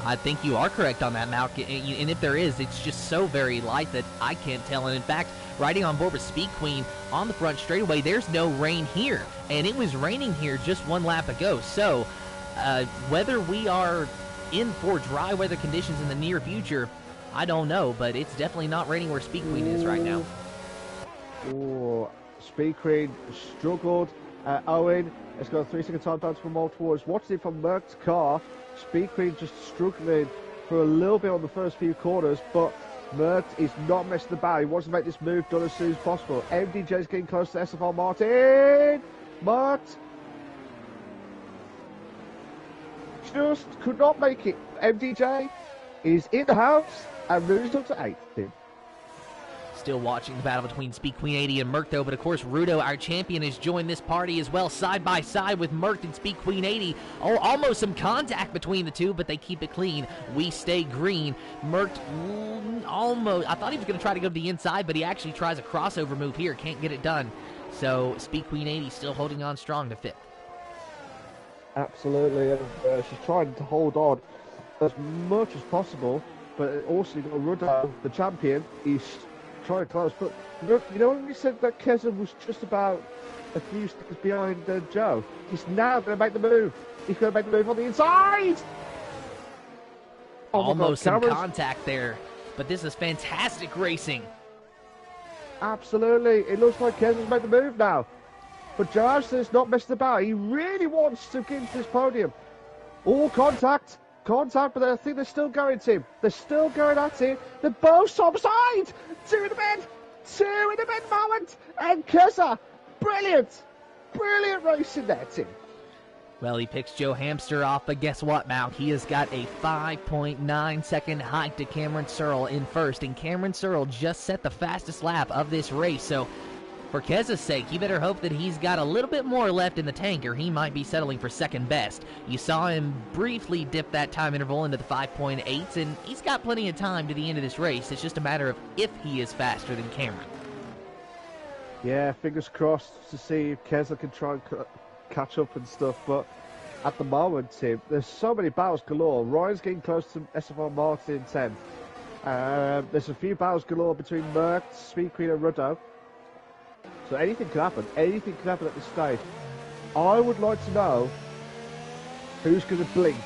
I think you are correct on that, Malk. And if there is, it's just so very light that I can't tell. And in fact, riding on board with Speed Queen on the front straightaway, there's no rain here. And it was raining here just one lap ago. So whether we are in for dry weather conditions in the near future, I don't know. But it's definitely not raining where Speed Queen is right now. Oh, Speed Queen struggled. Owen has got a 3-second time down from all towards. Watching it from Merckx's car. Speed Queen just struggling for a little bit on the first few corners, but Merckx is not messing about. He wants to make this move done as soon as possible. MDJ is getting close to SFR Martin. Merckx just could not make it. MDJ is in the house and moves up to 8th. Still watching the battle between Speed Queen 80 and Merc, though, but of course Rudo, our champion, has joined this party as well, side by side with Merc and Speed Queen 80. Oh, almost some contact between the two, but they keep it clean. We stay green. Merc almost, I thought he was going to try to go to the inside, but he actually tries a crossover move here, can't get it done. So Speed Queen 80 still holding on strong to 5th. Absolutely, and she's trying to hold on as much as possible, but also you've got Rudo, the champion, he's trying to close. But look, you know when we said that Keza was just about a few seconds behind Joe, he's now going to make the move. He's going to make the move on the inside. Oh almost some contact there, but this is fantastic racing. Absolutely, it looks like Keza's made the move now. But Joe Hamster's not messing about. He really wants to get into this podium. All contact, but I think they're still going to him. They're still going at him. They're both topside. Two in the mid moment. And Keza, brilliant racing there, Tim. Well, he picks Joe Hamster off, but guess what, Mal? He has got a 5.9 second hike to Cameron Searle in first, and Cameron Searle just set the fastest lap of this race, so for Keza's sake, you better hope that he's got a little bit more left in the tank, or he might be settling for second best. You saw him briefly dip that time interval into the 5.8s, and he's got plenty of time to the end of this race. It's just a matter of if he is faster than Cameron. Yeah, fingers crossed to see if Keza can try and catch up and stuff, but at the moment, Tim, there's so many battles galore. Ryan's getting close to SFR Martin in 10th. There's a few battles galore between Merc, Speed Queen and Rudo. So anything can happen. Anything can happen at this stage. I would like to know who's going to blink.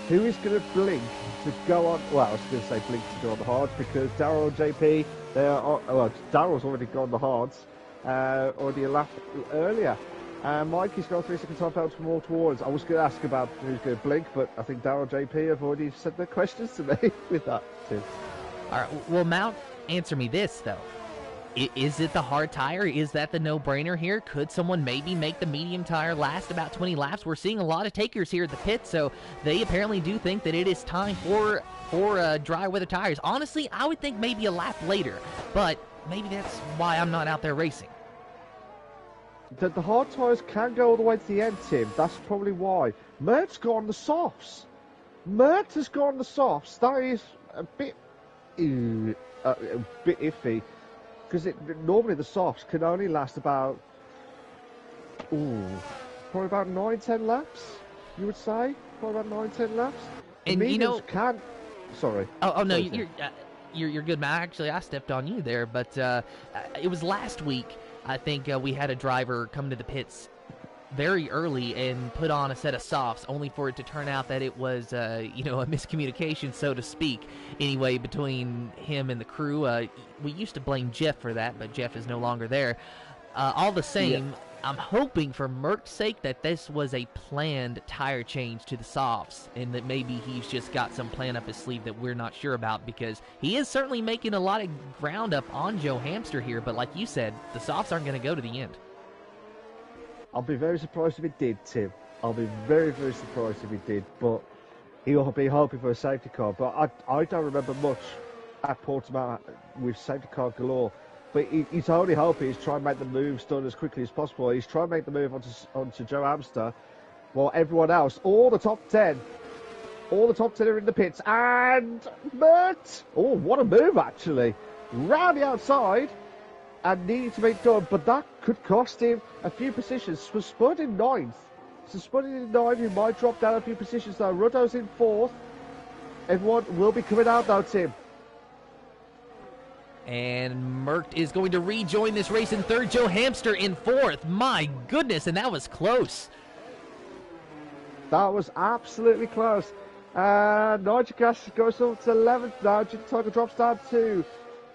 Who is going to blink to go on? Well, I was going to say blink to go on the hards because Daryl and JP, they are. Well, Daryl's already gone on the hards. Already a lap earlier. Mikey's got 3 second time penalty from all towards. I was going to ask about who's going to blink, but I think Daryl and JP have already sent their questions to me with that too. All right. Well, Mount, answer me this though. Is it the hard tire? Is that the no-brainer here? Could someone maybe make the medium tire last about 20 laps? We're seeing a lot of takers here at the pit, so they apparently do think that it is time for dry weather tires. Honestly, I would think maybe a lap later, but maybe that's why I'm not out there racing. The hard tires can go all the way to the end, Tim. That's probably why. Mert's got on the softs. Mert has got on the softs. That is a bit iffy. Because normally the softs can only last about, probably about 9-10 laps, you would say? Probably about 9-10 laps. And you know, can... Sorry. Oh no, you're good, Matt. Actually, I stepped on you there, but it was last week. I think we had a driver come to the pits very early and put on a set of softs, only for it to turn out that it was, a miscommunication, so to speak. Anyway, between him and the crew, we used to blame Jeff for that, but Jeff is no longer there. All the same, yeah. I'm hoping for Merck's sake that this was a planned tire change to the softs, and that maybe he's just got some plan up his sleeve that we're not sure about, because he is certainly making a lot of ground up on Joe Hamster here, but like you said, the softs aren't going to go to the end. I'll be very surprised if it did, Tim. I'll be very, very surprised if it did, but he'll be hoping for a safety car. But I don't remember much at Portimao with safety car galore. But he's only hoping he's trying to make the moves done as quickly as possible. He's trying to make the move onto Joe Hamster, while everyone else, all the top 10 are in the pits. And Mert, oh, what a move actually. Round the outside. And needed to make done, but that could cost him a few positions. Spud in 9th. So Spud in 9th, he might drop down a few positions though. Rudo's in 4th. Everyone will be coming out though, Tim. And Merck is going to rejoin this race in 3rd. Joe Hamster in 4th. My goodness, and that was close. That was absolutely close. Nigel Gas goes up to 11th now. Jim Tiger drops down to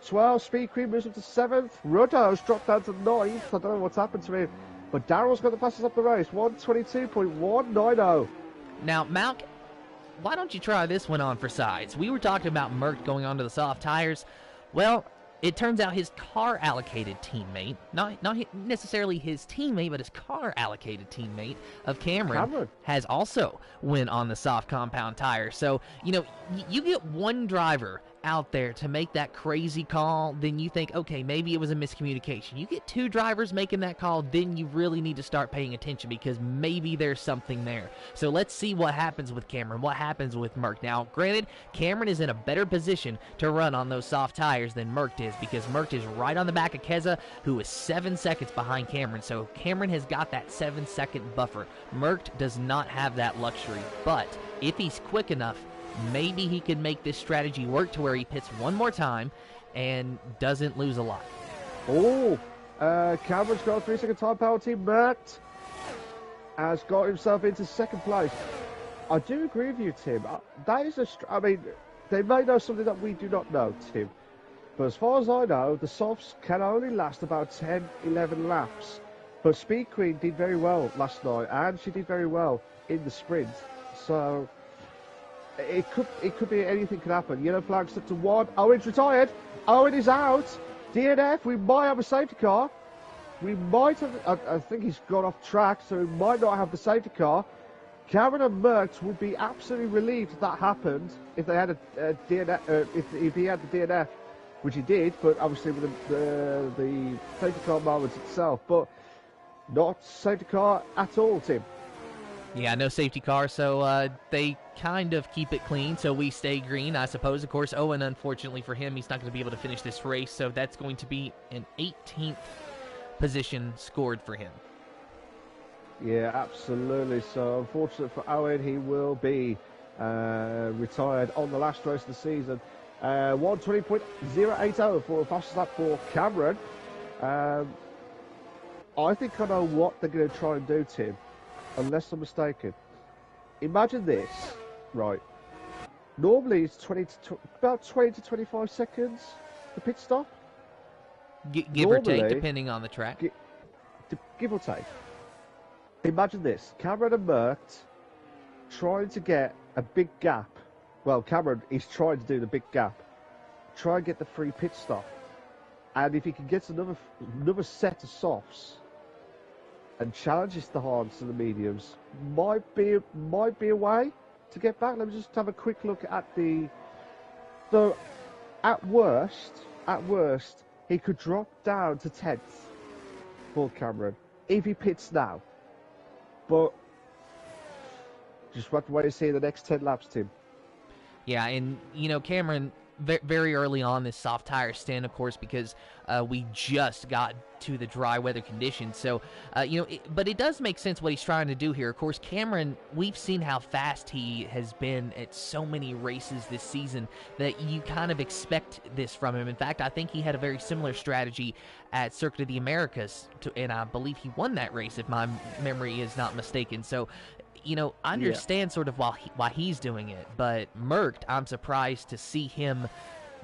12, Speed Queen moves up to 7th. Rudo's dropped down to 9th. I don't know what's happened to him. But Daryl's got the fastest up the race. 1:22.190. Now, Malk, why don't you try this one on for size? We were talking about Merck going onto the soft tires. Well, it turns out his car allocated teammate, not necessarily his teammate, but his car allocated teammate of Cameron has also went on the soft compound tire. So, you get one driver out there to make that crazy call, then you think, okay, maybe it was a miscommunication. You get 2 drivers making that call, then you really need to start paying attention because maybe there's something there. So let's see what happens with Cameron, what happens with Merck. Now, granted, Cameron is in a better position to run on those soft tires than Merck is because Merck is right on the back of Keza, who is 7 seconds behind Cameron. So Cameron has got that 7-second buffer. Merck does not have that luxury, but if he's quick enough, maybe he can make this strategy work to where he pits one more time and doesn't lose a lot. Oh, Cameron's got a 3-second time penalty. Mert has got himself into 2nd place. I do agree with you, Tim. That is I mean, they may know something that we do not know, Tim. But as far as I know, the softs can only last about 10, 11 laps. But Speed Queen did very well last night, and she did very well in the sprint. So it could be anything could happen. Yellow flag set to 1. Owen's retired. Owen is out. DNF. We might have a safety car. We might have. I think he's gone off track, so we might not have the safety car. Cameron and Merckx would be absolutely relieved if that happened if they had a DNF. If he had the DNF, which he did, but obviously with the safety car moment itself, but not safety car at all, Tim. Yeah, no safety car, so they kind of keep it clean, so we stay green, I suppose. Of course, Owen, unfortunately for him, he's not going to be able to finish this race, so that's going to be an 18th position scored for him. Yeah, absolutely. So, unfortunate for Owen, he will be retired on the last race of the season. 1:20.080 for the fastest lap for Cameron. I think I know what they're going to try and do, Tim. Unless I'm mistaken. Imagine this, right? Normally it's about 20 to 25 seconds, the pit stop. Give or take, depending on the track. Give or take. Imagine this, Cameron and Merck trying to get a big gap. Well, Cameron is trying to do the big gap. Try and get the free pit stop. And if he can get another set of softs, and challenges the hards and the mediums, might be a way to get back. Let me just have a quick look at the. So, at worst, he could drop down to 10th for Cameron if he pits now. But just have to wait and see the next 10 laps, Tim. Yeah, and Cameron very early on this soft tire stand, of course, because we just got to the dry weather conditions. So, but it does make sense what he's trying to do here. Of course, Cameron, we've seen how fast he has been at so many races this season that you kind of expect this from him. In fact, I think he had a very similar strategy at Circuit of the Americas, and I believe he won that race, if my memory is not mistaken. So, I understand sort of why he's doing it, but Merck, I'm surprised to see him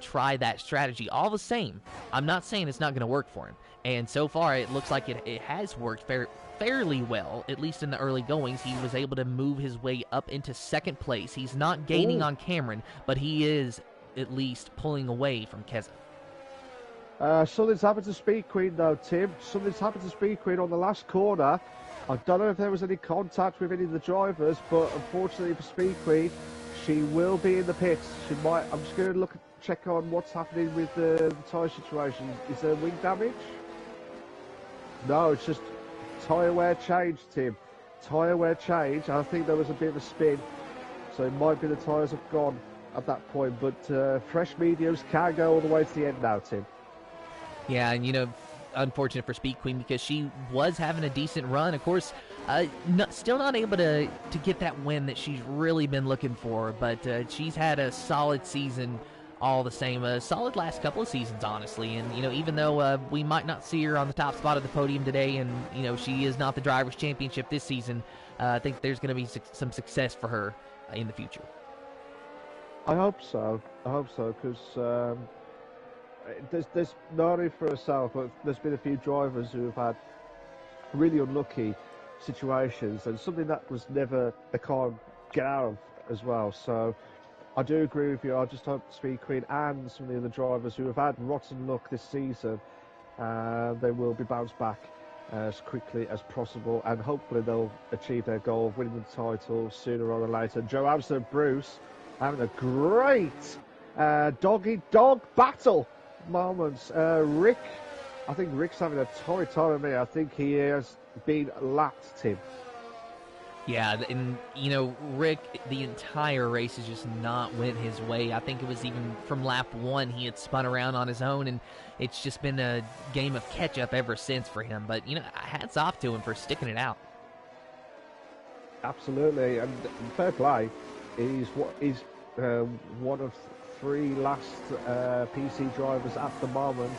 try that strategy. All the same, I'm not saying it's not going to work for him, and so far it looks like it has worked fairly well, at least in the early goings. He was able to move his way up into 2nd place. He's not gaining on Cameron, but he is at least pulling away from Keza. Something's happened to Speed Queen though, Tim. Something's happened to Speed Queen on the last corner. I don't know if there was any contact with any of the drivers, but unfortunately for Speed Queen, she will be in the pits. She might. I'm just going to check on what's happening with the tyre situation. Is there wing damage? No, it's just tyre wear change, Tim. Tyre wear change. I think there was a bit of a spin, so it might be the tyres have gone at that point. But fresh mediums can go all the way to the end now, Tim. Yeah, and unfortunate for Speed Queen because she was having a decent run. Of course, still not able to get that win that she's really been looking for, but she's had a solid season all the same. A solid last couple of seasons, honestly. And, even though we might not see her on the top spot of the podium today and, she is not the Drivers' Championship this season, I think there's going to be some success for her in the future. I hope so, because there's not only for herself, but there's been a few drivers who have had really unlucky situations and something that was never they can't get out of as well. So I do agree with you. I just hope Speed Queen and some of the other drivers who have had rotten luck this season, they will be bounced back as quickly as possible, and hopefully they'll achieve their goal of winning the title sooner rather than later. Joe Amster, Bruce, having a great Dog battle moments. Rick, I think Rick's having a torrid time with me. I think he has been lapped, Tim. Yeah, and, you know, Rick, the entire race has just not went his way. I think it was even from lap 1 he had spun around on his own, and it's just been a game of catch-up ever since for him. But, you know, hats off to him for sticking it out. Absolutely, and fair play. He's one of 3 last PC drivers at the moment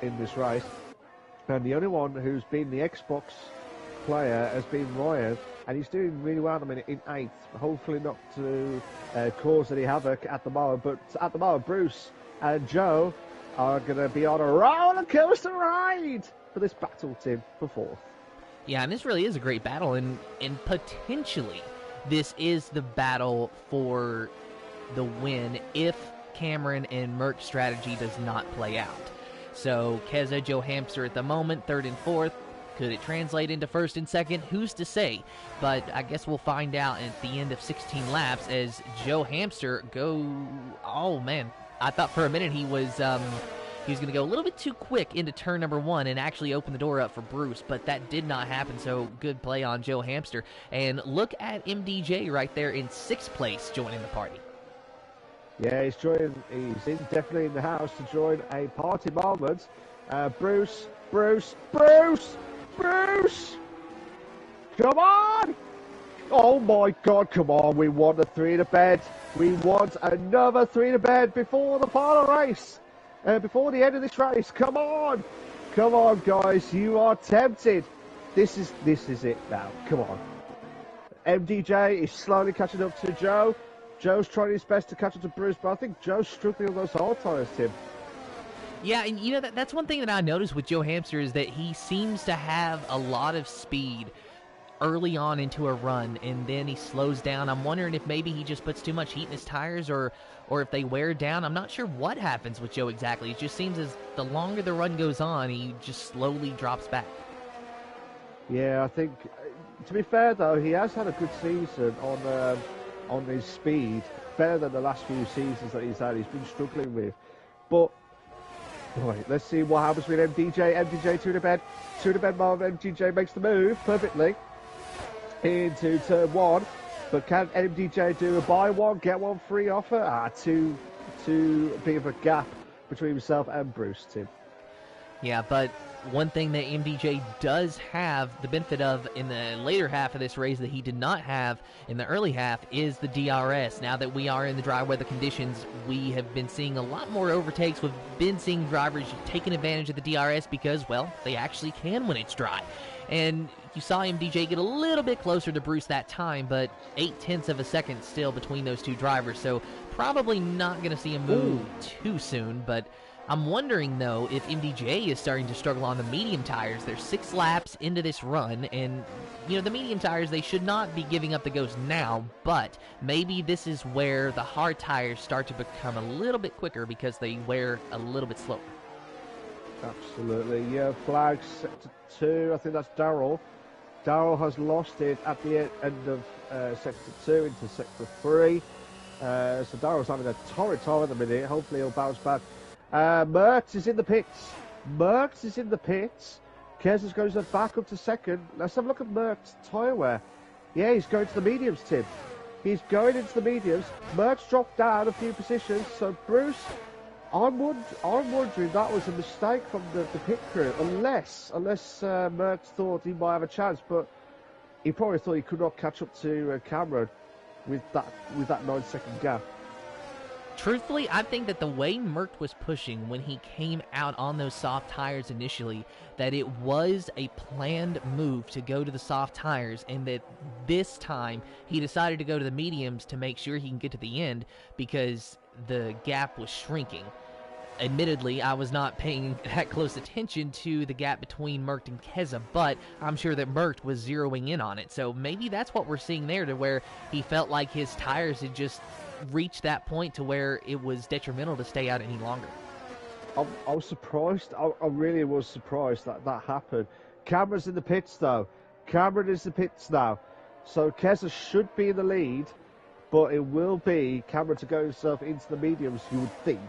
in this race. And the only one who's been the Xbox player has been Ryan, and he's doing really well at the minute in 8th. Hopefully not to cause any havoc at the moment, but at the moment Bruce and Joe are going to be on a roller coaster ride for this battle, Tim, for 4th. Yeah, and this really is a great battle, and potentially this is the battle for the win if Cameron and Merck's strategy does not play out. So Keza, Joe Hamster at the moment, 3rd and 4th. Could it translate into 1st and 2nd? Who's to say? But I guess we'll find out at the end of 16 laps as Joe Hamster oh man, I thought for a minute he was going to go a little bit too quick into turn number 1 and actually open the door up for Bruce, but that did not happen, so good play on Joe Hamster. And look at MDJ right there in 6th place joining the party. Yeah, he's definitely in the house to join a party moment. Bruce! Come on! Oh my God, come on, we want a 3 to bed. We want another 3 to bed before the final race. Before the end of this race, come on! Come on, guys, you are tempted. This is it now, come on. MDJ is slowly catching up to Joe. Joe's trying his best to catch up to Bruce, but I think Joe's struggling on those hard tyres, Tim. Yeah, and you know, that's one thing that I noticed with Joe Hamster is that he seems to have a lot of speed early on into a run, and then he slows down. I'm wondering if maybe he just puts too much heat in his tires, or if they wear down. I'm not sure what happens with Joe exactly. It just seems as the longer the run goes on, he just slowly drops back. Yeah, I think, to be fair though, he has had a good season on his speed, better than the last few seasons that he's been struggling with. But right, let's see what happens with MDJ. MDJ 2 to bed moment. MDJ makes the move perfectly into turn 1, but can MDJ do a buy one get one free offer? Too big of a gap between himself and Bruce, Tim. Yeah, but one thing that MDJ does have the benefit of in the later half of this race that he did not have in the early half is the DRS. Now that we are in the dry weather conditions, we have been seeing a lot more overtakes. We've been seeing drivers taking advantage of the DRS because, well, they actually can when it's dry. And you saw MDJ get a little bit closer to Bruce that time, but 0.8 of a second still between those two drivers, so probably not going to see him move too soon. But I'm wondering, though, if MDJ is starting to struggle on the medium tires. They're 6 laps into this run, and, you know, the medium tires, they should not be giving up the ghost now, but maybe this is where the hard tires start to become a little bit quicker because they wear a little bit slower. Absolutely, yeah, flags set to 2, I think that's Darrell. Darrell has lost it at the end of sector 2 into sector 3. So Darrell's having a torrid time at the minute, hopefully he'll bounce back. Merckx is in the pits. Kezes goes back up to 2nd. Let's have a look at Merckx's tyre wear. Yeah, he's going to the mediums, Tim. He's going into the mediums. Merckx dropped down a few positions, so Bruce, I'm wondering that was a mistake from the pit crew, unless Merckx thought he might have a chance, but he probably thought he could not catch up to Cameron with that 9-second gap. Truthfully, I think that the way Merckx was pushing when he came out on those soft tires initially, that it was a planned move to go to the soft tires, and that this time he decided to go to the mediums to make sure he can get to the end because the gap was shrinking. Admittedly, I was not paying that close attention to the gap between Merckx and Keza, but I'm sure that Merckx was zeroing in on it. So maybe that's what we're seeing there, to where he felt like his tires had just reached that point to where it was detrimental to stay out any longer. I was surprised. I really was surprised that happened. Cameron's in the pits, though. Cameron is in the pits now. So Keza should be in the lead. but it will be Cameron to go himself into the mediums, you would think.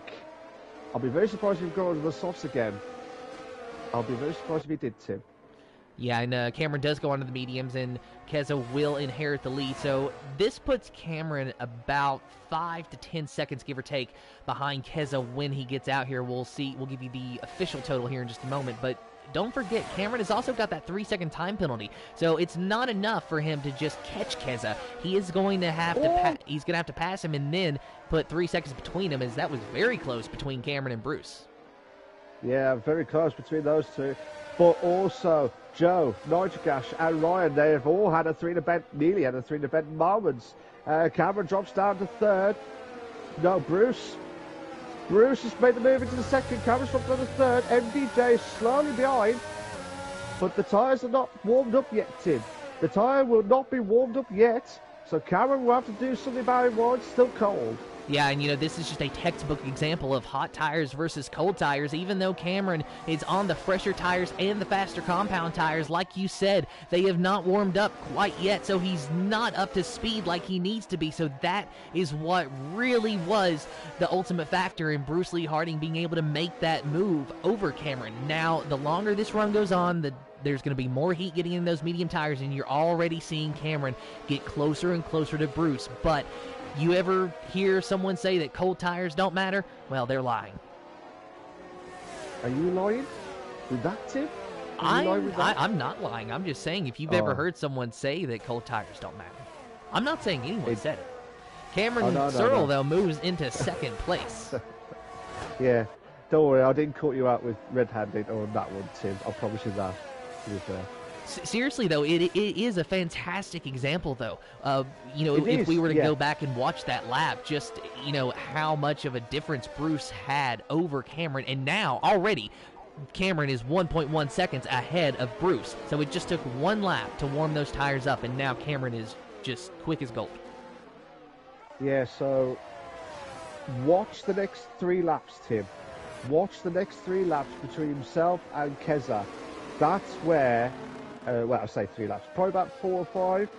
I'll be very surprised if he goes to the softs again. I'll be very surprised if he did, Tim. Yeah, and Cameron does go on to the mediums, and Keza will inherit the lead. So this puts Cameron about 5 to 10 seconds, give or take, behind Keza when he gets out here. We'll see. We'll give you the official total here in just a moment. But don't forget, Cameron has also got that 3-second time penalty. So it's not enough for him to just catch Keza. He is going to have to he's going to have to pass him and then put 3 seconds between him, as that was very close between Cameron and Bruce. Yeah, very close between those two. But also, Joe, Nitrogash, and Ryan, they have all had nearly had a three-event moments. Cameron drops down to third. No, Bruce has made the move into the second. Cameron's dropped down to third. MDJ is slowly behind. But the tyres are not warmed up yet, Tim. The tyre will not be warmed up yet. So Cameron will have to do something about it while it's still cold. Yeah, and this is just a textbook example of hot tires versus cold tires. Even though Cameron is on the fresher tires and the faster compound tires, like you said, they have not warmed up quite yet, so he's not up to speed like he needs to be. So that is what really was the ultimate factor in Bruce Lee Harding being able to make that move over Cameron. Now, the longer this run goes on, there's going to be more heat getting in those medium tires, and you're already seeing Cameron get closer and closer to Bruce. But you ever hear someone say that cold tires don't matter? Well, they're lying. Are you lying with that, Tim? I'm not lying. I'm just saying, if you've ever heard someone say that cold tires don't matter. I'm not saying anyone said it. Cameron Searle, though, moves into second place. Yeah. Don't worry, I didn't cut you out with red-handed on that one, Tim. I promise you that, to be fair. Seriously, though, it is a fantastic example, though. If we were to go back and watch that lap, just, how much of a difference Bruce had over Cameron. And now, already, Cameron is 1.1 seconds ahead of Bruce. So it just took one lap to warm those tires up, and now Cameron is just quick as gold. Yeah, so watch the next 3 laps, Tim. Watch the next 3 laps between himself and Keza. That's where... I say 3 laps, probably about 4 or 5.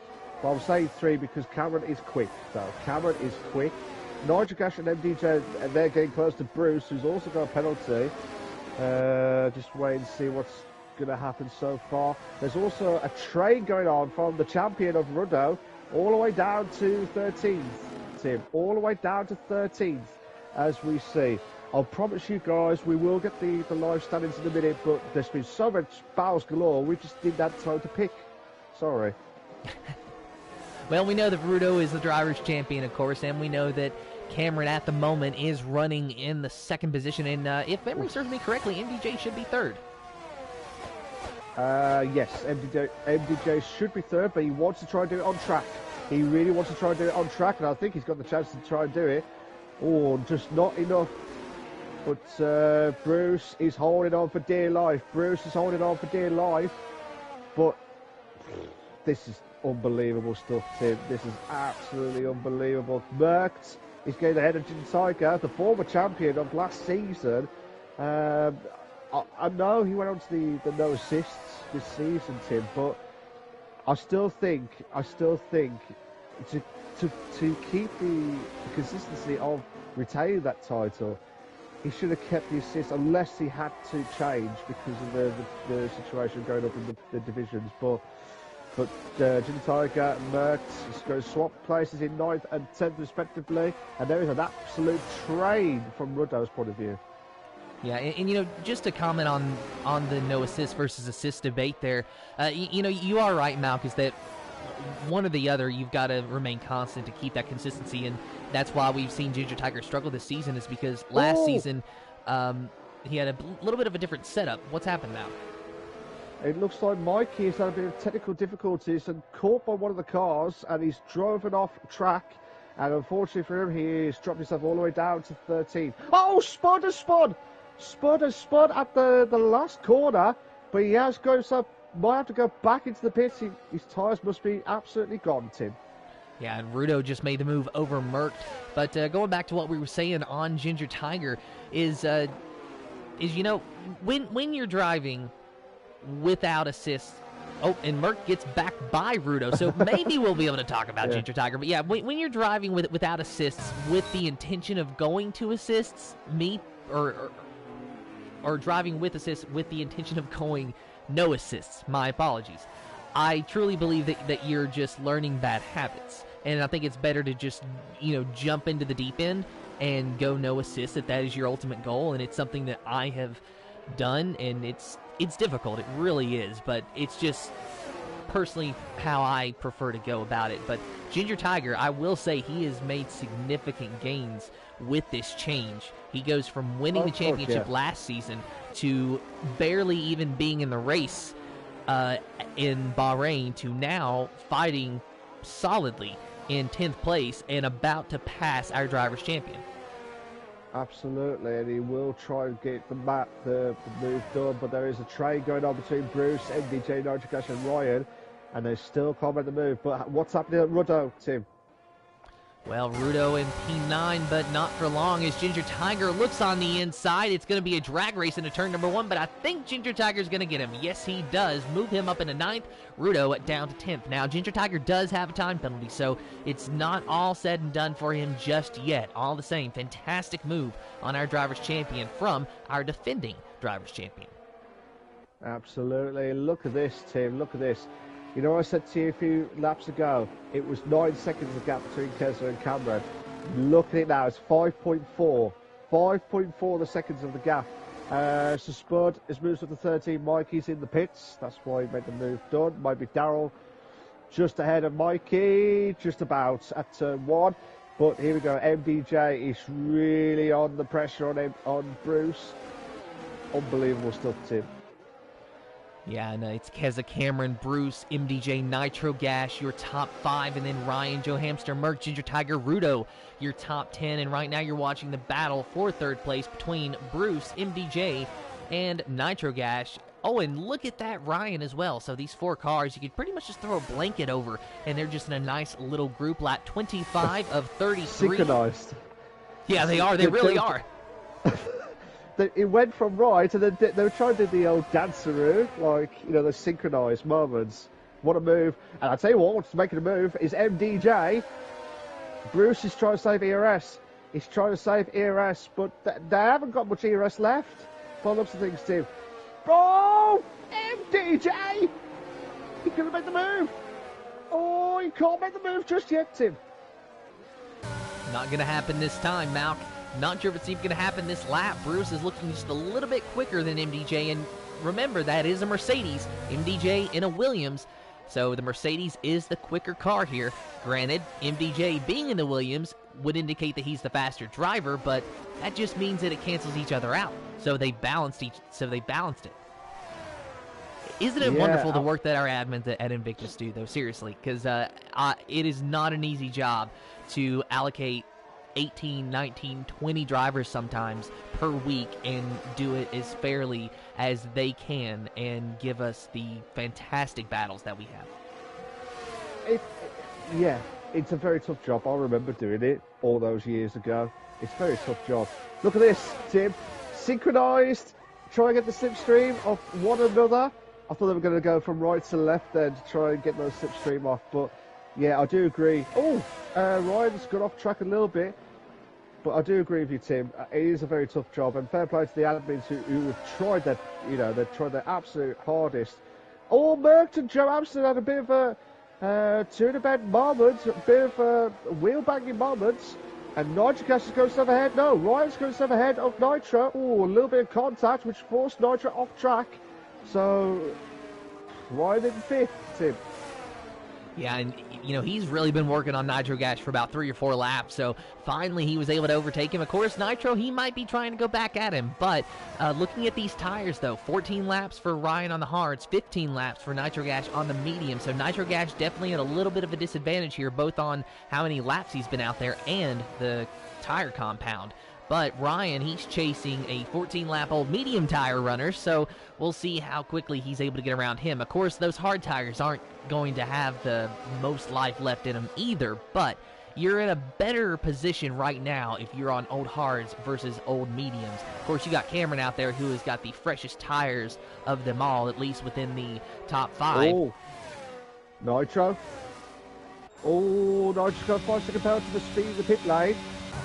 But I'll say 3 because Cameron is quick, though. Cameron is quick. Nitrogash and MDJ, they're getting close to Bruce, who's also got a penalty. Just wait and see what's going to happen so far. There's also a train going on from the champion of Ruddo all the way down to 13th, Tim. All the way down to 13th, as we see. I'll promise you guys, we will get the live standings in a minute, but there's been so much battles galore, we just didn't have time to pick. Sorry. Well, we know that Ruddo is the driver's champion, of course, and we know that Cameron at the moment is running in the second position, and if memory serves me correctly, MDJ should be third. Yes, MDJ should be third, but he wants to try and do it on track. He really wants to try and do it on track, and I think he's got the chance to try and do it. Or just not enough. But Bruce is holding on for dear life. Bruce is holding on for dear life. But this is unbelievable stuff, Tim. This is absolutely unbelievable. Merckx is getting ahead of Jin Tiger, the former champion of last season. I know he went on to the no assists this season, Tim, but I still think to keep the consistency of retaining that title, he should have kept the assist unless he had to change because of the situation going up in the divisions. But Jin Tiger and Merckx is going to swap places in 9th and 10th respectively, and there is an absolute train from Ruddo's point of view. Yeah, and just to comment on the no assist versus assist debate there, you are right, Malchus, that one or the other, you've got to remain constant to keep that consistency, and that's why we've seen Ginger Tiger struggle this season, is because last season he had a little bit of a different setup. What's happened now? It looks like Mikey has had a bit of technical difficulties and caught by one of the cars, and he's driven off track, and unfortunately for him, he's dropped himself all the way down to 13th. Oh, Spud has spun! Spud has spun at the last corner, but he has got himself, might have to go back into the pits. His tyres must be absolutely gone, Tim. Yeah, and Ruddo just made the move over Merckx. But going back to what we were saying on Ginger Tiger is when you're driving without assist, Oh, and Merck gets back by Rudo, so maybe we'll be able to talk about Ginger Tiger. But yeah, when you're driving without assists with the intention of going to assists, or driving with assists with the intention of going no assists, my apologies. I truly believe that you're just learning bad habits. And I think it's better to just, jump into the deep end and go no assists if that is your ultimate goal. And it's something that I have done, and it's difficult. It really is. But it's just personally how I prefer to go about it. But Ginger Tiger, I will say he has made significant gains with this change. He goes from winning the championship last season to barely even being in the race in Bahrain to now fighting solidly in 10th place and about to pass our driver's champion. Absolutely, and he will try and get the move done, but there is a trade going on between Bruce, MDJ, Nitrocash and Ryan, and they still can't make the move. But what's happening at Rudo, Tim? Well, Rudo in P9, but not for long as Ginger Tiger looks on the inside. It's going to be a drag race into turn number 1, but I think Ginger Tiger's going to get him. Yes, he does. Move him up into 9th, Rudo down to 10th. Now, Ginger Tiger does have a time penalty, so it's not all said and done for him just yet. All the same, fantastic move on our driver's champion from our defending driver's champion. Absolutely. Look at this, Tim. Look at this. You know, I said to you a few laps ago, it was 9 seconds of gap between Keza and Cameron. Look at it now, it's 5.4. 5.4 the seconds of the gap. So Spud has moved up to 13. Mikey's in the pits. That's why he made the move done. Might be Daryl just ahead of Mikey, just about at turn 1. But here we go, MDJ is really on the pressure on Bruce. Unbelievable stuff, Tim. Yeah, and it's Keza, Cameron, Bruce, MDJ, Nitro Gash, your top 5, and then Ryan, Joe Hamster, Merc, Ginger Tiger, Rudo, your top 10. And right now you're watching the battle for 3rd place between Bruce, MDJ, and Nitro Gash. Oh, and look at that Ryan as well. So these 4 cars, you could pretty much just throw a blanket over, and they're just in a nice little group lap. 25 of 33. Synchronized. Yeah, they are. They really are. It went from right, and then they were trying to do the old danceroo, like, the synchronised moments. What a move. And I'll tell you what's making a move is MDJ. Bruce is trying to save ERS. He's trying to save ERS, but they haven't got much ERS left. By the looks of things, Tim. Oh, MDJ! He couldn't make the move. Oh, he can't make the move just yet, Tim. Not going to happen this time, Malk. Not sure if it's even going to happen this lap. Bruce is looking just a little bit quicker than MDJ, and remember, that is a Mercedes. MDJ in a Williams, so the Mercedes is the quicker car here. Granted, MDJ being in the Williams would indicate that he's the faster driver, but that just means that it cancels each other out. So they balanced it. Isn't it wonderful the work that our admins at Invictus do, though? Seriously, because it is not an easy job to allocate 18, 19, 20 drivers sometimes per week and do it as fairly as they can and give us the fantastic battles that we have. It's a very tough job. I remember doing it all those years ago. It's a very tough job. Look at this, Tim. Synchronized. Try and get the slipstream off one another. I thought they were going to go from right to left then to try and get those slipstream off, but yeah, I do agree. Ryan's got off track a little bit, but I do agree with you, Tim. It is a very tough job, and fair play to the admins who have tried their, they've tried their absolute hardest. Merck and Joe Amston had a bit of a turnabout moment, a bit of a wheel banging moment, and Nitrocash is going to step ahead. No, Ryan's going to step ahead of Nitro. A little bit of contact, which forced Nitro off track. So, Ryan in 5th, Tim. Yeah, and, he's really been working on Nitro Gash for about 3 or 4 laps, so finally he was able to overtake him. Of course, Nitro, he might be trying to go back at him, but looking at these tires, though, 14 laps for Ryan on the hards, 15 laps for Nitro Gash on the medium, so Nitro Gash definitely at a little bit of a disadvantage here, both on how many laps he's been out there and the tire compound. But Ryan, he's chasing a 14-lap-old medium tire runner, so we'll see how quickly he's able to get around him. Of course, those hard tires aren't going to have the most life left in them either, but you're in a better position right now if you're on old hards versus old mediums. Of course, you got Cameron out there who has got the freshest tires of them all, at least within the top 5. Oh, Nitro. Oh, Nitro's got 5 second penalty to the speed of the pit lane.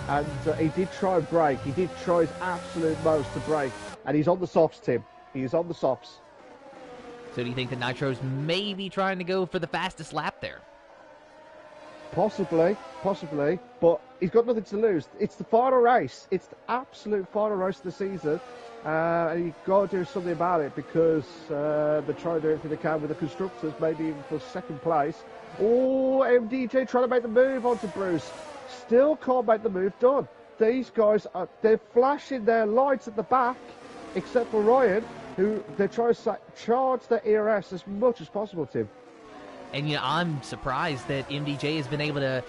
And he did try and brake. He did try his absolute most to brake. And he's on the softs, Tim. He is on the softs. So do you think that Nitro's maybe trying to go for the fastest lap there? Possibly, but he's got nothing to lose. It's the final race. It's the absolute final race of the season. And you've got to do something about it because they're trying to do everything they can with the constructors, maybe even for second place. Oh, MDJ trying to make the move onto Bruce. Still can't make the move done. These guys, they're flashing their lights at the back, except for Ryan, who they're trying to charge their ERS as much as possible, Tim. And, I'm surprised that MDJ has been able to,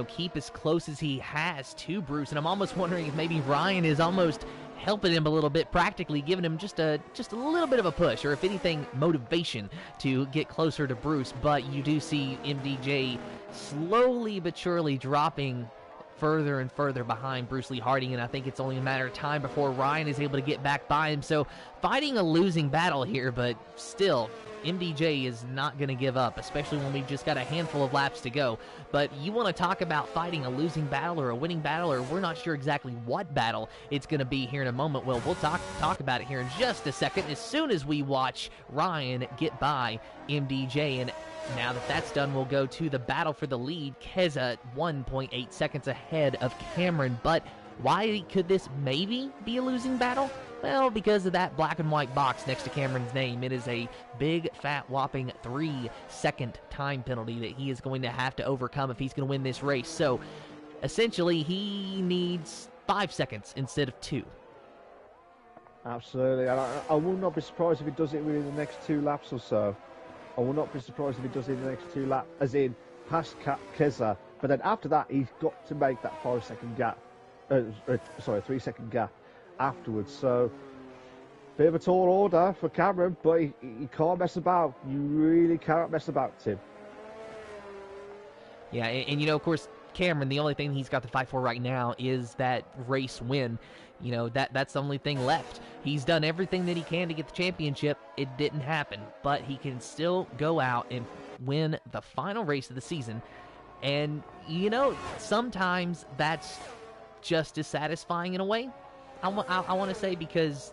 keep as close as he has to Bruce. And I'm almost wondering if maybe Ryan is almost helping him a little bit practically, giving him just a little bit of a push, or if anything, motivation to get closer to Bruce. But you do see MDJ slowly but surely dropping further and further behind Bruce Lee Harding, and I think it's only a matter of time before Ryan is able to get back by him. So fighting a losing battle here, but still, MDJ is not going to give up, especially when we've just got a handful of laps to go. But you want to talk about fighting a losing battle or a winning battle, or we're not sure exactly what battle it's going to be here in a moment. Well, we'll talk about it here in just a second as soon as we watch Ryan get by MDJ. And now that that's done, we'll go to the battle for the lead. Keza 1.8 seconds ahead of Cameron, but why could this maybe be a losing battle? Well, because of that black and white box next to Cameron's name. It is a big, fat, whopping 3-second time penalty that he is going to have to overcome if he's going to win this race. So, essentially, he needs 5 seconds instead of 2. Absolutely. And I will not be surprised if he does it within the next 2 laps or so. I will not be surprised if he does it in the next 2 laps, as in past Keza. But then after that, he's got to make that 5-second gap. 3-second gap afterwards. So, bit of a tall order for Cameron, but he can't mess about. You really cannot mess about, Tim. Yeah, and of course, Cameron, the only thing he's got to fight for right now is that race win. That's the only thing left. He's done everything that he can to get the championship. It didn't happen, but he can still go out and win the final race of the season. And, sometimes that's just as satisfying in a way. I want to say, because,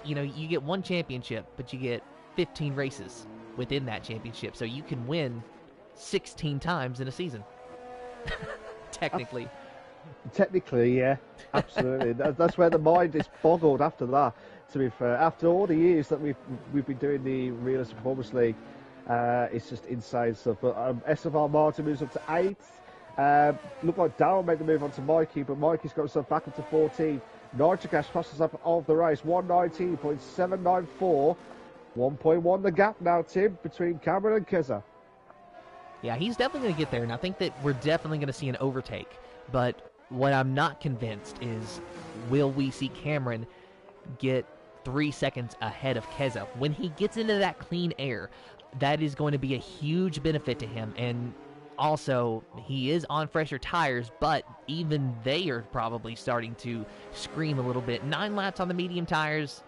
you get one championship, but you get 15 races within that championship. So you can win 16 times in a season. Technically. Technically, yeah, absolutely. That's where the mind is boggled after that, to be fair. After all the years that we've been doing the Realistic Performance League, it's just insane stuff. But SFR Martin moves up to 8th. Looked like Darryl made the move on to Mikey, but Mikey's got himself back up to 14th. Nitrogas passes up of the race, 119.794. 1.1 the gap now, Tim, between Cameron and Keza. Yeah, he's definitely going to get there, and I think that we're definitely going to see an overtake. But what I'm not convinced is, will we see Cameron get 3 seconds ahead of Keza? When he gets into that clean air, that is going to be a huge benefit to him. And also, he is on fresher tires, but even they are probably starting to scream a little bit. 9 laps on the medium tires,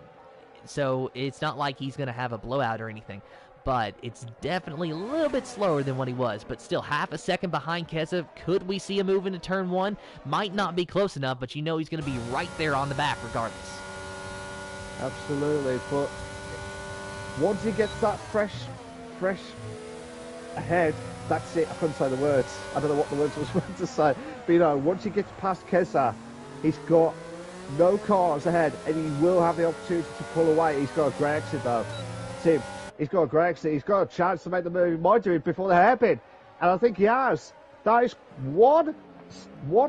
so it's not like he's going to have a blowout or anything. But it's definitely a little bit slower than what he was. But still, half a second behind Keza. Could we see a move into turn 1? Might not be close enough, but he's going to be right there on the back regardless. Absolutely, but once he gets that fresh ahead, that's it. I couldn't say the words. I don't know what the words I was meant to say. But once he gets past Keza, he's got no cars ahead, and he will have the opportunity to pull away. He's got a great exit though. Tim, he's got a great exit. He's got a chance to make the move. He might do it before the hairpin, and I think he has. That is one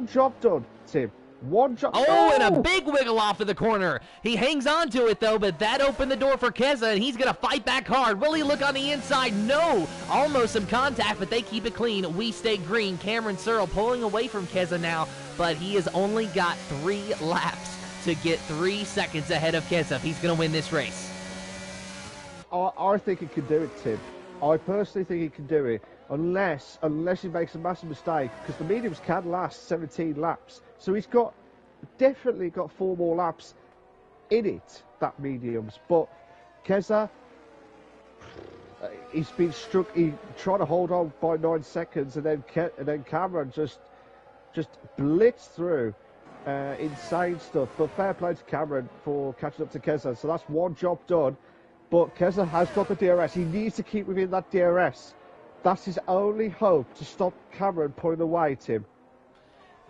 job done, Tim. One job. Oh, and a big wiggle off of the corner. He hangs on to it, though, but that opened the door for Keza, and he's going to fight back hard. Will he look on the inside? No. Almost some contact, but they keep it clean. We stay green. Cameron Searle pulling away from Keza now, but he has only got 3 laps to get 3 seconds ahead of Keza if he's going to win this race. I think he can do it, Tim. I personally think he can do it. unless he makes a massive mistake, because the mediums can last 17 laps. So he's definitely got 4 more laps in it, that mediums. But Keza, he's been struck. He tried to hold on by 9 seconds, and then Cameron just blitzed through. Insane stuff. But fair play to Cameron for catching up to Keza. So that's one job done. But Keza has got the DRS. He needs to keep within that DRS. That's his only hope to stop Cameron pulling away, Tim.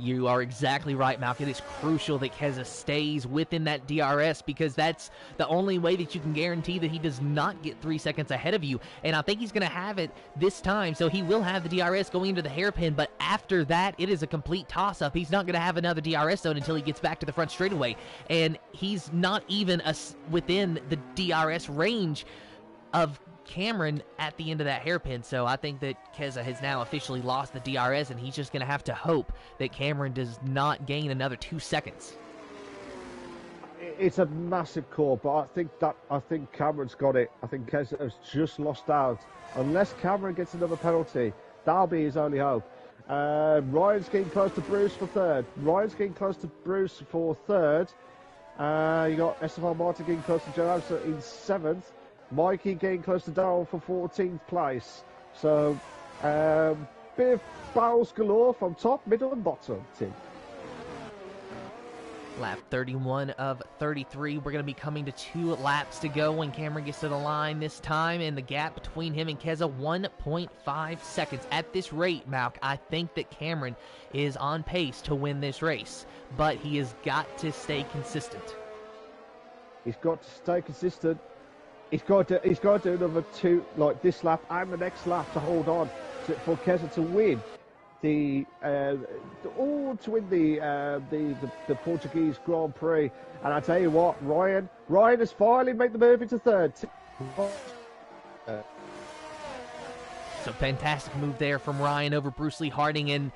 You are exactly right, Malcolm. It's crucial that Keza stays within that DRS, because that's the only way that you can guarantee that he does not get 3 seconds ahead of you. And I think he's going to have it this time, so he will have the DRS going into the hairpin, but after that, it is a complete toss-up. He's not going to have another DRS zone until he gets back to the front straightaway, and he's not even within the DRS range of Cameron at the end of that hairpin. So I think that Keza has now officially lost the DRS, and he's just going to have to hope that Cameron does not gain another 2 seconds. It's a massive call, but I think Cameron's got it. I think Keza has just lost out. Unless Cameron gets another penalty, that'll be his only hope. Ryan's getting close to Bruce for third. You got Esteban Martin getting close to Joe Amster in 7th. Mikey getting close to Darrell for 14th place. So, bit of battles galore from top, middle and bottom, Tim. Lap 31 of 33. We're going to be coming to 2 laps to go when Cameron gets to the line this time, and the gap between him and Keza, 1.5 seconds. At this rate, Malk, I think that Cameron is on pace to win this race, but he has got to stay consistent. He's got to stay consistent. He's got to do another 2, like this lap and the next lap, to hold on for Keza to win the Portuguese Grand Prix. And I tell you what, Ryan has finally made the move into third. So fantastic move there from Ryan over Bruce Lee Harding, and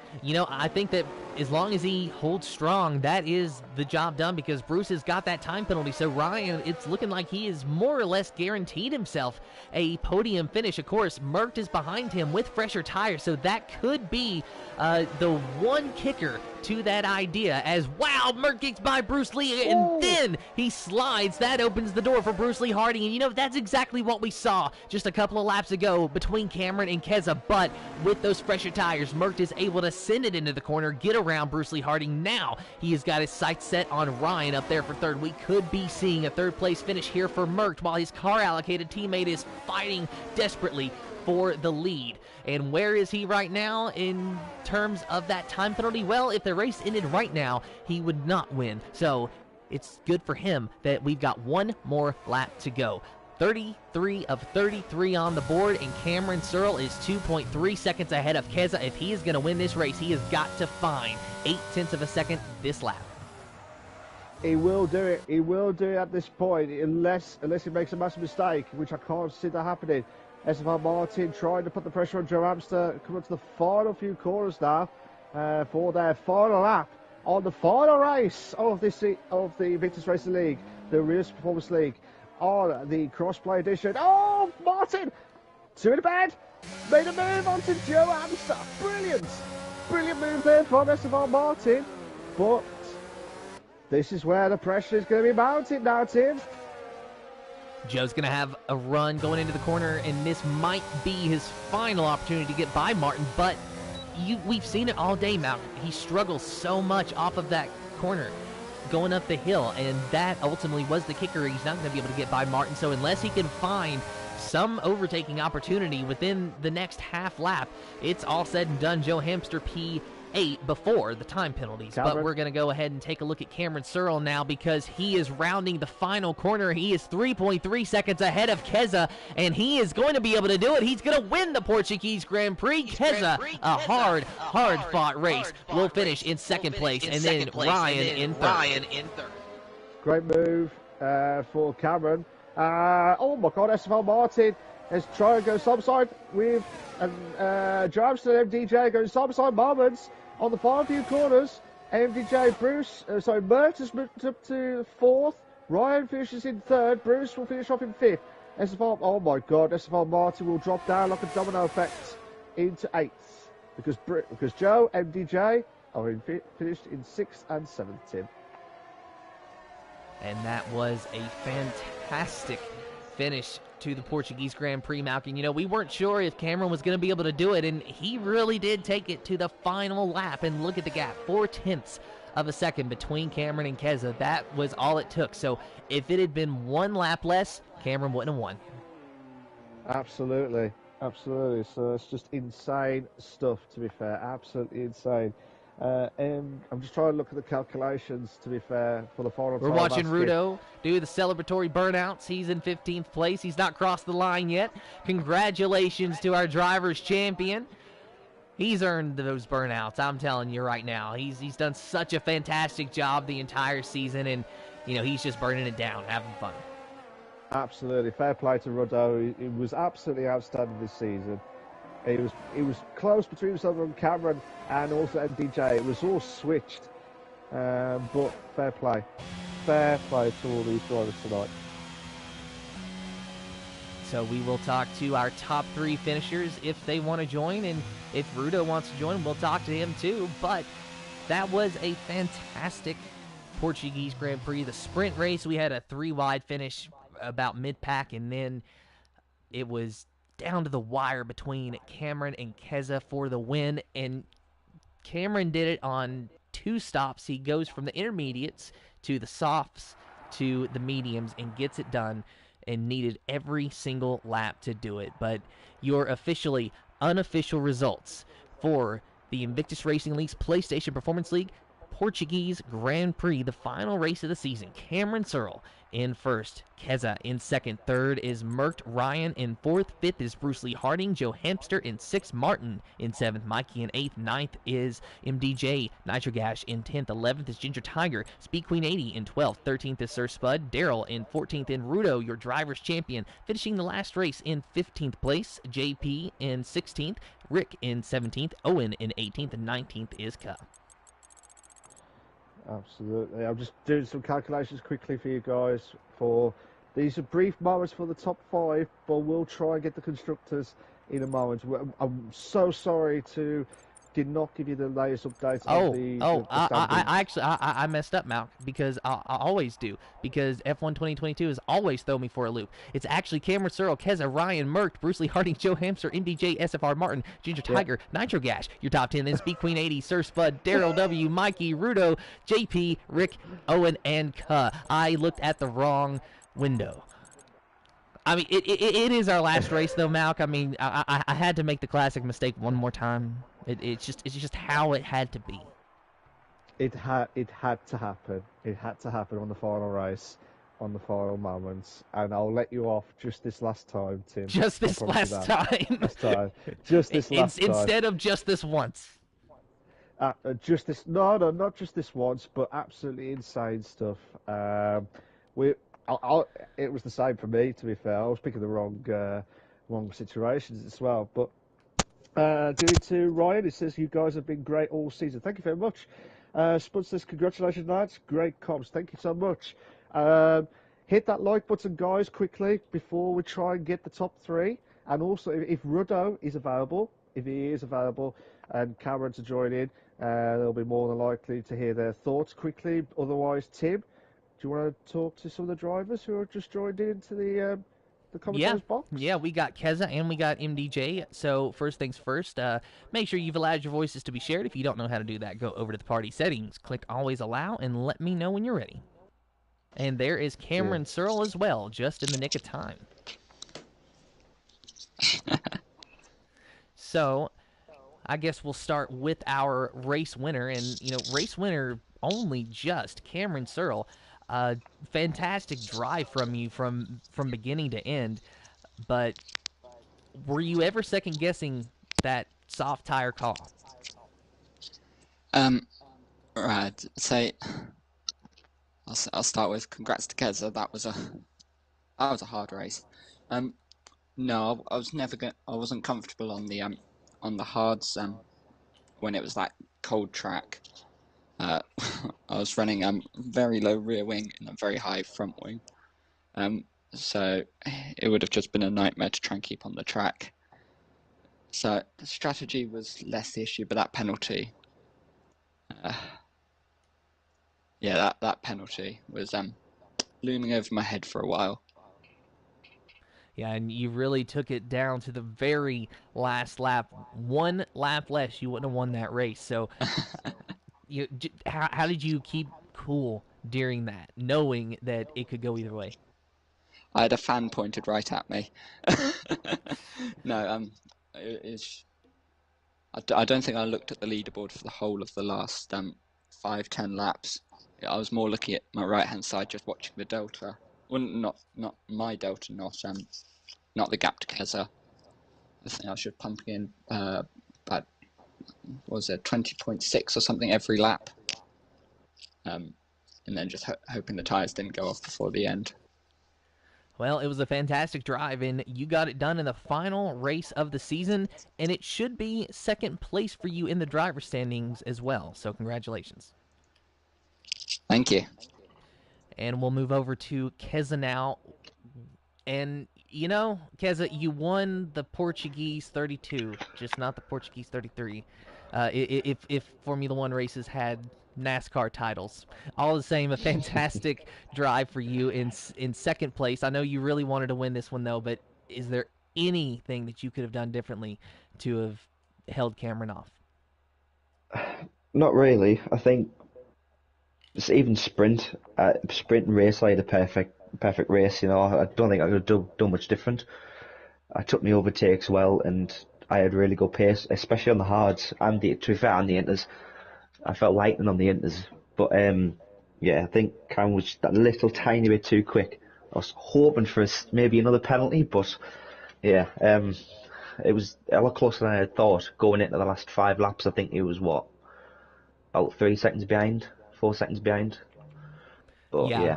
I think that as long as he holds strong, that is the job done, because Bruce has got that time penalty. So Ryan, it's looking like he is more or less guaranteed himself a podium finish. Of course, Mert is behind him with fresher tires, so that could be the one kicker to that idea, as wow, Mert gets by Bruce Lee, and then he slides. That opens the door for Bruce Lee Harding, and that's exactly what we saw just a couple of laps ago between Cameron and Keza. But with those fresher tires, Mert is able to send it into the corner, get around Bruce Lee Harding. Now he has got his sights set on Ryan up there for third. We could be seeing a third place finish here for Mert, while his car allocated teammate is fighting desperately for the lead. And where is he right now in terms of that time penalty? Well, if the race ended right now, he would not win. So it's good for him that we've got one more lap to go. 33 of 33 on the board, and Cameron Searle is 2.3 seconds ahead of Keza. If he is going to win this race, he has got to find 0.8 of a second this lap. He will do it. He will do it at this point, unless he makes a massive mistake, which I can't see that happening. Esteban Martin trying to put the pressure on Joe Amster, coming to the final few corners now for their final lap on the final race of the Invictus Racing League, the Real Performance League, on the Crossplay edition. Oh, Martin, 2 in the bed, made a move onto Joe Amster. Brilliant move there from Esteban Martin, but this is where the pressure is going to be mounted now, Tim. Joe's going to have a run going into the corner, and this might be his final opportunity to get by Martin, but we've seen it all day, Malcolm. He struggles so much off of that corner going up the hill, and that ultimately was the kicker. He's not going to be able to get by Martin, so unless he can find some overtaking opportunity within the next half lap, it's all said and done. Joe Hamster P8 before the time penalties. Cameron. But we're going to go ahead and take a look at Cameron Searle now, because he is rounding the final corner. He is 3.3 seconds ahead of Keza, and he is going to be able to do it. He's going to win the Portuguese Grand Prix. Keza, a hard-fought race, will finish in second place, and then Ryan in third. Great move for Cameron. Oh my God, Esteban Martin is trying to go side with Joe Amster and MDJ going side moments on the final few corners. MDJ, Mert has moved up to 4th. Ryan finishes in 3rd. Bruce will finish off in 5th. Oh my God, Esteban Martin will drop down like a domino effect. into 8th because Joe, MDJ are finished in 6th and 7th, Tim. And that was a fantastic finish to the Portuguese Grand Prix, Malcolm. You know, we weren't sure if Cameron was going to be able to do it, and he really did take it to the final lap. And look at the gap, 0.4 of a second between Cameron and Keza. That was all it took. So if it had been one lap less, Cameron wouldn't have won. Absolutely. Absolutely. So it's just insane stuff, to be fair. Absolutely insane. I'm just trying to look at the calculations, to be fair, for the final We're time watching basket. Rudo do the celebratory burnouts. He's in 15th place. He's not crossed the line yet. Congratulations to our driver's champion. He's earned those burnouts, I'm telling you right now. He's done such a fantastic job the entire season, and, you know, he's just burning it down, having fun. Absolutely. Fair play to Rudo. He was absolutely outstanding this season. It was close between himself and Cameron and also MDJ. It was all switched. But fair play. Fair play to all these drivers tonight. So we will talk to our top 3 finishers if they want to join, and if Rudo wants to join, we'll talk to him too. But that was a fantastic Portuguese Grand Prix. The sprint race, we had a 3-wide finish about mid-pack, and then it was down to the wire between Cameron and Keza for the win, and Cameron did it on 2 stops. He goes from the intermediates to the softs to the mediums and gets it done, and needed every single lap to do it. But your officially unofficial results for the Invictus Racing League's PlayStation Performance League Portuguese Grand Prix, the final race of the season. Cameron Searle in first, Keza in second, third is Merkt Ryan in fourth, fifth is Bruce Lee Harding, Joe Hamster in sixth, Martin in seventh, Mikey in eighth, ninth is MDJ Nitrogash in 10th, 11th is Ginger Tiger, Speed Queen 80 in 12th, 13th is Sir Spud, Daryl in 14th, and Rudo, your driver's champion, finishing the last race in 15th place, JP in 16th, Rick in 17th, Owen in 18th, and 19th is Ka. Absolutely. I'm just doing some calculations quickly for you guys. These are brief moments for the top 5, but we'll try and get the constructors in a moment. I'm so sorry to did not give you the latest updates on the I messed up, Malk, because I always do, because F1 2022 has always thrown me for a loop. It's actually Cameron Searle, Keza, Ryan, Merck, Bruce Lee Harding, Joe Hamster, MDJ, SFR Martin, Ginger Tiger, Nitro Gash, your top 10, then Speed Queen 80, Sir Spud, Daryl W, Mikey, Rudo, JP, Rick, Owen, and Ka. I looked at the wrong window. I mean, it is our last race, though, Malk. I mean, I had to make the classic mistake one more time. It's just how it had to be. It had to happen. It had to happen on the final race, on the final moments. And I'll let you off just this last time, Tim. Just this last time. Just this last time. Instead of just this once. Just this. No, not just this once, but absolutely insane stuff. It was the same for me, to be fair. I was picking the wrong situations as well. But going to Ryan, it says you guys have been great all season. Thank you very much. Spud says congratulations, lads. Great comms. Thank you so much. Hit that like button, guys, quickly before we try and get the top 3. And also, if Rudo is available, if he is available, and Cameron to join in, they'll be more than likely to hear their thoughts quickly. Otherwise, Tim, do you want to talk to some of the drivers who have just joined into the commentators box? Yeah, we got Keza and we got MDJ. So first things first, make sure you've allowed your voices to be shared. If you don't know how to do that, go over to the party settings, click Always Allow, and let me know when you're ready. And there is Cameron Searle as well, just in the nick of time. So, I guess we'll start with our race winner, and race winner only just Cameron Searle. Fantastic drive from you from beginning to end, but were you ever second guessing that soft tire call? Right. So I'll start with congrats to Keza. That was a hard race. No, I wasn't comfortable on the hards when it was that cold track. I was running very low rear wing and a very high front wing, so it would have just been a nightmare to try and keep on the track. So the strategy was less the issue, but that penalty, that penalty was looming over my head for a while. Yeah, and you really took it down to the very last lap. One lap less, you wouldn't have won that race. So, how did you keep cool during that, knowing that it could go either way? I had a fan pointed right at me. No, I don't think I looked at the leaderboard for the whole of the last 5-10 laps. I was more looking at my right hand side, just watching the delta. Well, not my delta, not the gap to Keza. I think I should pump in about, what was it, 20.6 or something every lap, and then just hoping the tires didn't go off before the end. Well, it was a fantastic drive, and you got it done in the final race of the season, and it should be second place for you in the driver's standings as well. So congratulations. Thank you. And we'll move over to Keza now. And, you know, Keza, you won the Portuguese 32, just not the Portuguese 33. If Formula One races had NASCAR titles. All the same, a fantastic drive for you in second place. I know you really wanted to win this one, though, but is there anything that you could have done differently to have held Cameron off? Not really. I think it's even sprint and race, I had a perfect race. You know, I don't think I could have done much different. I took my overtakes well, and I had really good pace, especially on the hards and to be fair, on the inters. I felt lightning on the inters, but I think Cam was that little tiny bit too quick. I was hoping for maybe another penalty, but yeah, it was a lot closer than I had thought going into the last 5 laps. I think it was about 3 seconds behind, 4 seconds behind. But yeah.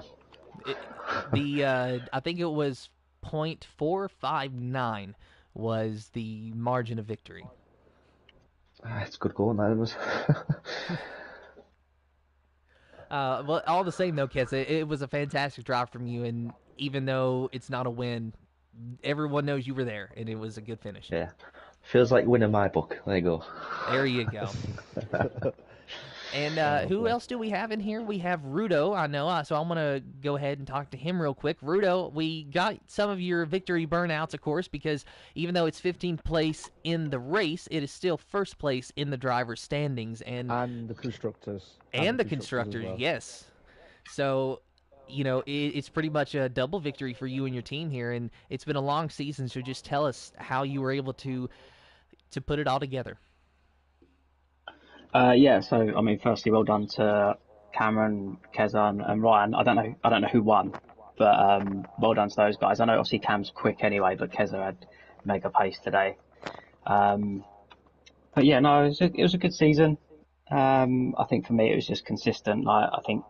I think it was 0.459 was the margin of victory. It's good going, that was. Well, all the same, though, Kez, it was a fantastic drive from you, and even though it's not a win, everyone knows you were there, and it was a good finish. Yeah. Feels like winning my book. There you go. There you go. And who else do we have in here? We have Rudo, I know, so I'm going to go ahead and talk to him real quick. Rudo, we got some of your victory burnouts, of course, because even though it's 15th place in the race, it is still first place in the driver's standings. And the constructors. And the constructors, well. yes. So, you know, it's pretty much a double victory for you and your team here, and it's been a long season, so just tell us how you were able to put it all together. So I mean, firstly, well done to Cameron, Keza, and Ryan. I don't know who won, but well done to those guys. I know obviously Cam's quick anyway, but Keza had mega pace today. But yeah, no, it was a good season. I think for me it was just consistent. I think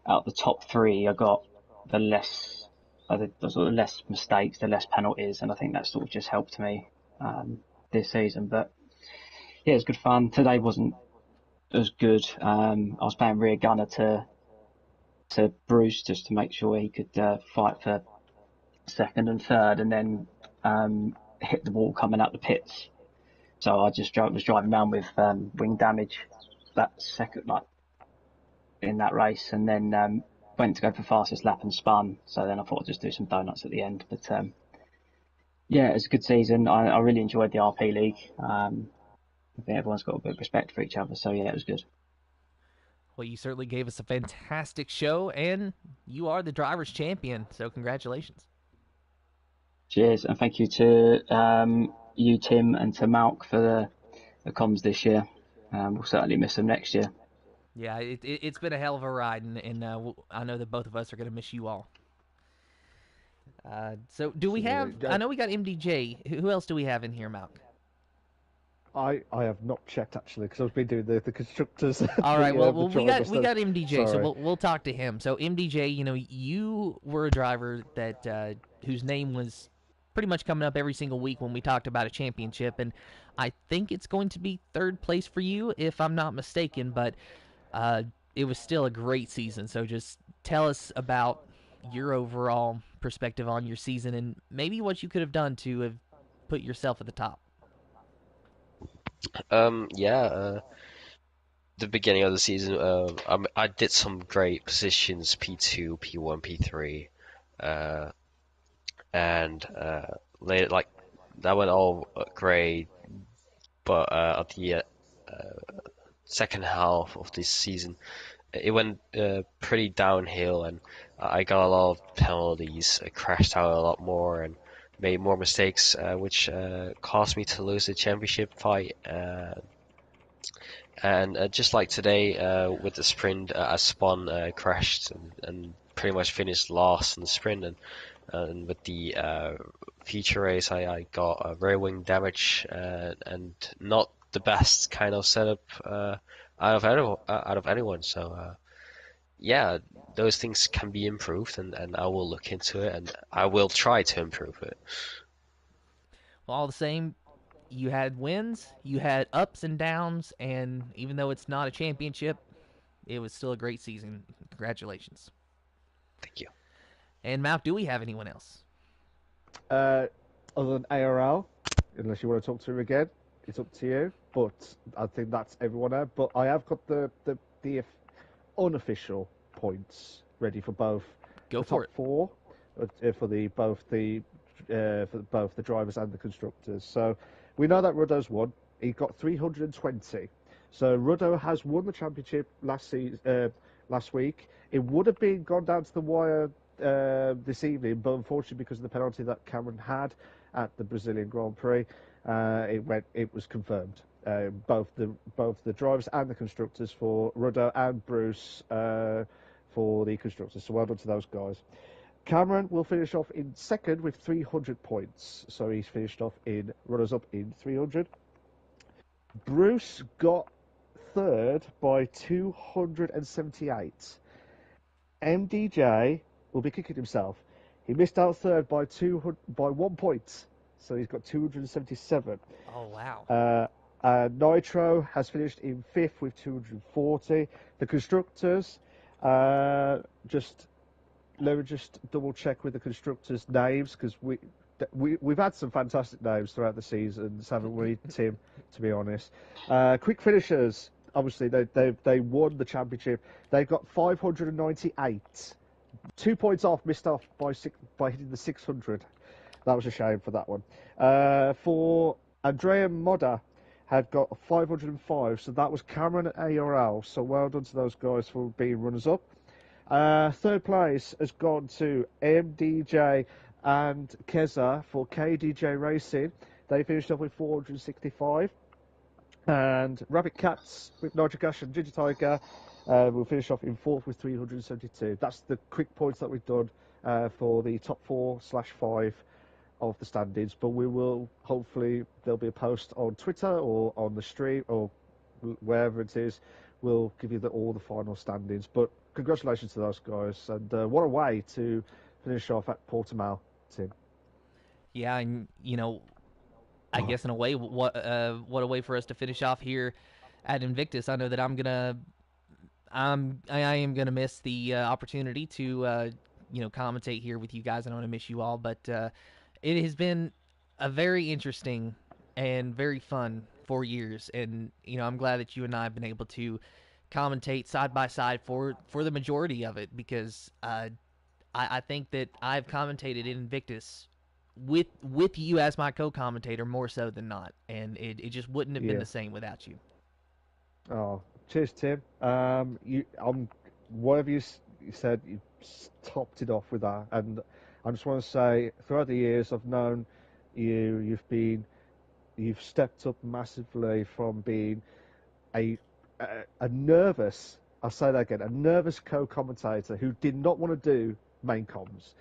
out of the top 3, I got the sort of less mistakes, the less penalties, and I think that sort of just helped me this season. But yeah, it was good fun. Today wasn't as good. I was playing rear gunner to Bruce just to make sure he could fight for second and third, and then hit the wall coming out the pits. So I just was driving around with wing damage that second, like in that race, and then went to go for fastest lap and spun. So then I thought I'd just do some donuts at the end. But yeah, it was a good season. I really enjoyed the RP League. I think everyone's got a bit of respect for each other, so yeah, it was good. Well, you certainly gave us a fantastic show, and you are the driver's champion, so congratulations. Cheers, and thank you to you, Tim, and to Malk for the comms this year. We'll certainly miss them next year. Yeah, it's been a hell of a ride, and I know that both of us are going to miss you all. So do we have, I know we got MDJ. Who else do we have in here, Malk? I have not checked actually because I've been doing the constructors. All right, we got MDJ, Sorry. so we'll talk to him. So MDJ, you know, you were a driver that whose name was pretty much coming up every single week when we talked about a championship, and I think it's going to be third place for you if I'm not mistaken. But it was still a great season. So just tell us about your overall perspective on your season and maybe what you could have done to have put yourself at the top. Yeah, the beginning of the season, I did some great positions, P2, P1, P3, uh, and later, like, that went all great, but at the second half of this season, it went pretty downhill, and I got a lot of penalties, I crashed out a lot more, and made more mistakes, which caused me to lose the championship fight. And just like today, with the sprint, I spun, crashed, and pretty much finished last in the sprint. And with the feature race, I got rear wing damage, and not the best kind of setup out of anyone. So yeah, those things can be improved, and I will look into it, and I will try to improve it. Well, all the same, you had wins, you had ups and downs, and even though it's not a championship, it was still a great season. Congratulations. Thank you. And Mount, do we have anyone else? Other than ARL, unless you want to talk to him again, it's up to you. But I think that's everyone there. But I have got the unofficial points ready for both Go the for top it. four for both the drivers and the constructors. So we know that Ruddo's won. He got 320. So Ruddo has won the championship last week. It would have been gone down to the wire this evening, but unfortunately, because of the penalty that Cameron had at the Brazilian Grand Prix, it was confirmed. Both the drivers and the constructors for Ruddo and Bruce for the constructors. So well done to those guys. Cameron will finish off in second with 300 points. So he's finished off in runners up in 300. Bruce got third by 278. MDJ will be kicking himself. He missed out third by 1 point, so he's got 277. Oh, wow. Nitro has finished in fifth with 240. The constructors, let me just double check with the constructors' names, because we've had some fantastic names throughout the seasons, haven't we, Tim? To be honest, quick finishers. Obviously, they won the championship. They've got 598, 2 points off, missed off by hitting the 600. That was a shame for that one. For Andrea Modda had got 505, so that was Cameron at ARL. So well done to those guys for being runners up. Third place has gone to MDJ and Keza for KDJ Racing. They finished off with 465. And Rabbit Cats with Nitrogash and Ginger Tiger will finish off in fourth with 372. That's the quick points that we've done for the top 4/5 of the standings. But we will, hopefully, there'll be a post on Twitter or on the stream or wherever it is. We'll give you all the final standings. But congratulations to those guys. And what a way to finish off at Portimao, Tim. Yeah, and, I guess in a way, what a way for us to finish off here at Invictus. I know that I am gonna miss the opportunity to commentate here with you guys. I don't want to miss you all, but it has been a very interesting and very fun 4 years, and I'm glad that you and I have been able to commentate side by side for the majority of it, because I think that I've commentated in Invictus with you as my co-commentator more so than not, and it just wouldn't have been the same without you. Oh, cheers, Tim. Whatever you said, you topped it off with that. And I just want to say, throughout the years I've known you, you've stepped up massively from being a nervous, I'll say that again, a nervous co-commentator who did not want to do main comms.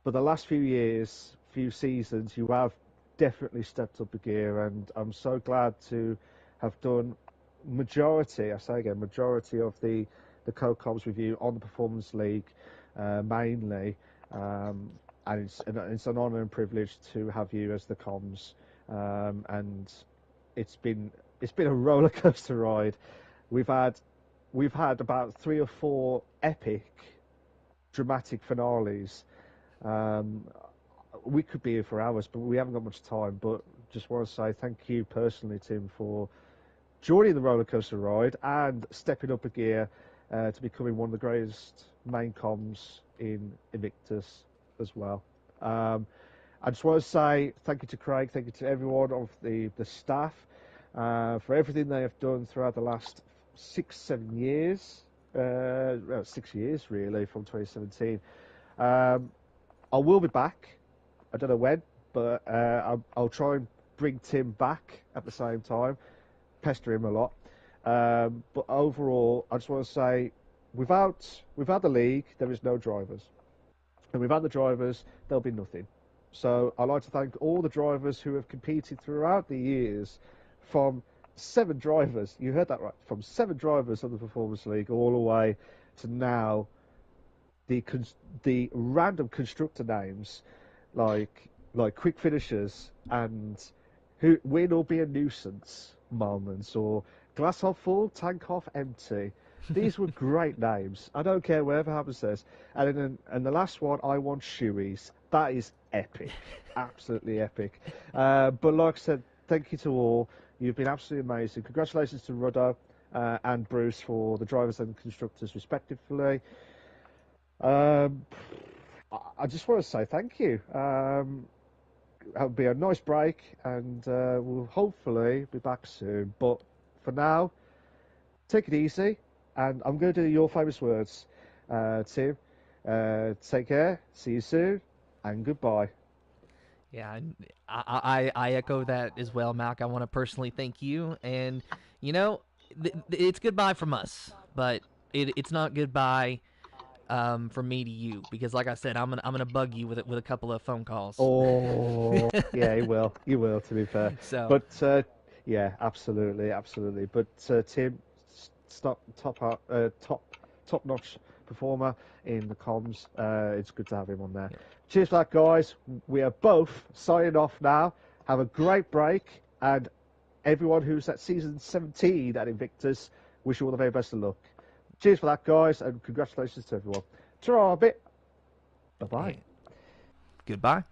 But the last few seasons, you have definitely stepped up a gear, and I'm so glad to have done majority of the co-coms with you on the Performance League, mainly, and it's an honour and privilege to have you as the comms, and it's been a roller coaster ride. We've had about 3 or 4 epic, dramatic finales. We could be here for hours, but we haven't got much time. But just want to say thank you personally, Tim, for joining the roller coaster ride and stepping up a gear to becoming one of the greatest main comms in Invictus as well. I just want to say thank you to Craig, thank you to everyone of the staff for everything they have done throughout the last 6-7 years. 6 years really, from 2017. I will be back. I don't know when, but I'll try and bring Tim back at the same time, pester him a lot. But overall, I just want to say, without the league, there is no drivers, and without the drivers, there'll be nothing. So I'd like to thank all the drivers who have competed throughout the years, from 7 drivers, you heard that right, from 7 drivers of the Performance League all the way to now the random constructor names like quick finishers and who win or be a nuisance moments, or glass half full, tank half empty. These were great names. I don't care whatever happens to this. And the last one, I want shoeies. That is epic. Absolutely epic. But like I said, thank you to all. You've been absolutely amazing. Congratulations to Ruddo and Bruce for the drivers and constructors respectively. I just want to say thank you. It'll be a nice break, and we'll hopefully be back soon. But for now, take it easy, and I'm going to do your famous words, Tim. Take care, see you soon, and goodbye. Yeah, I echo that as well, Mac. I want to personally thank you, and it's goodbye from us, but it's not goodbye from me to you, because like I said, I'm gonna bug you with a couple of phone calls. Oh, yeah, you will. To be fair, So, but yeah, absolutely. But Tim, top notch performer in the comms. It's good to have him on there. Yeah. Cheers for that, guys. We are both signing off now. Have a great break, and everyone who's at season 17 at Invictus, wish you all the very best of luck. Cheers for that, guys, and congratulations to everyone. Ta-ra a bit. Bye-bye. Goodbye.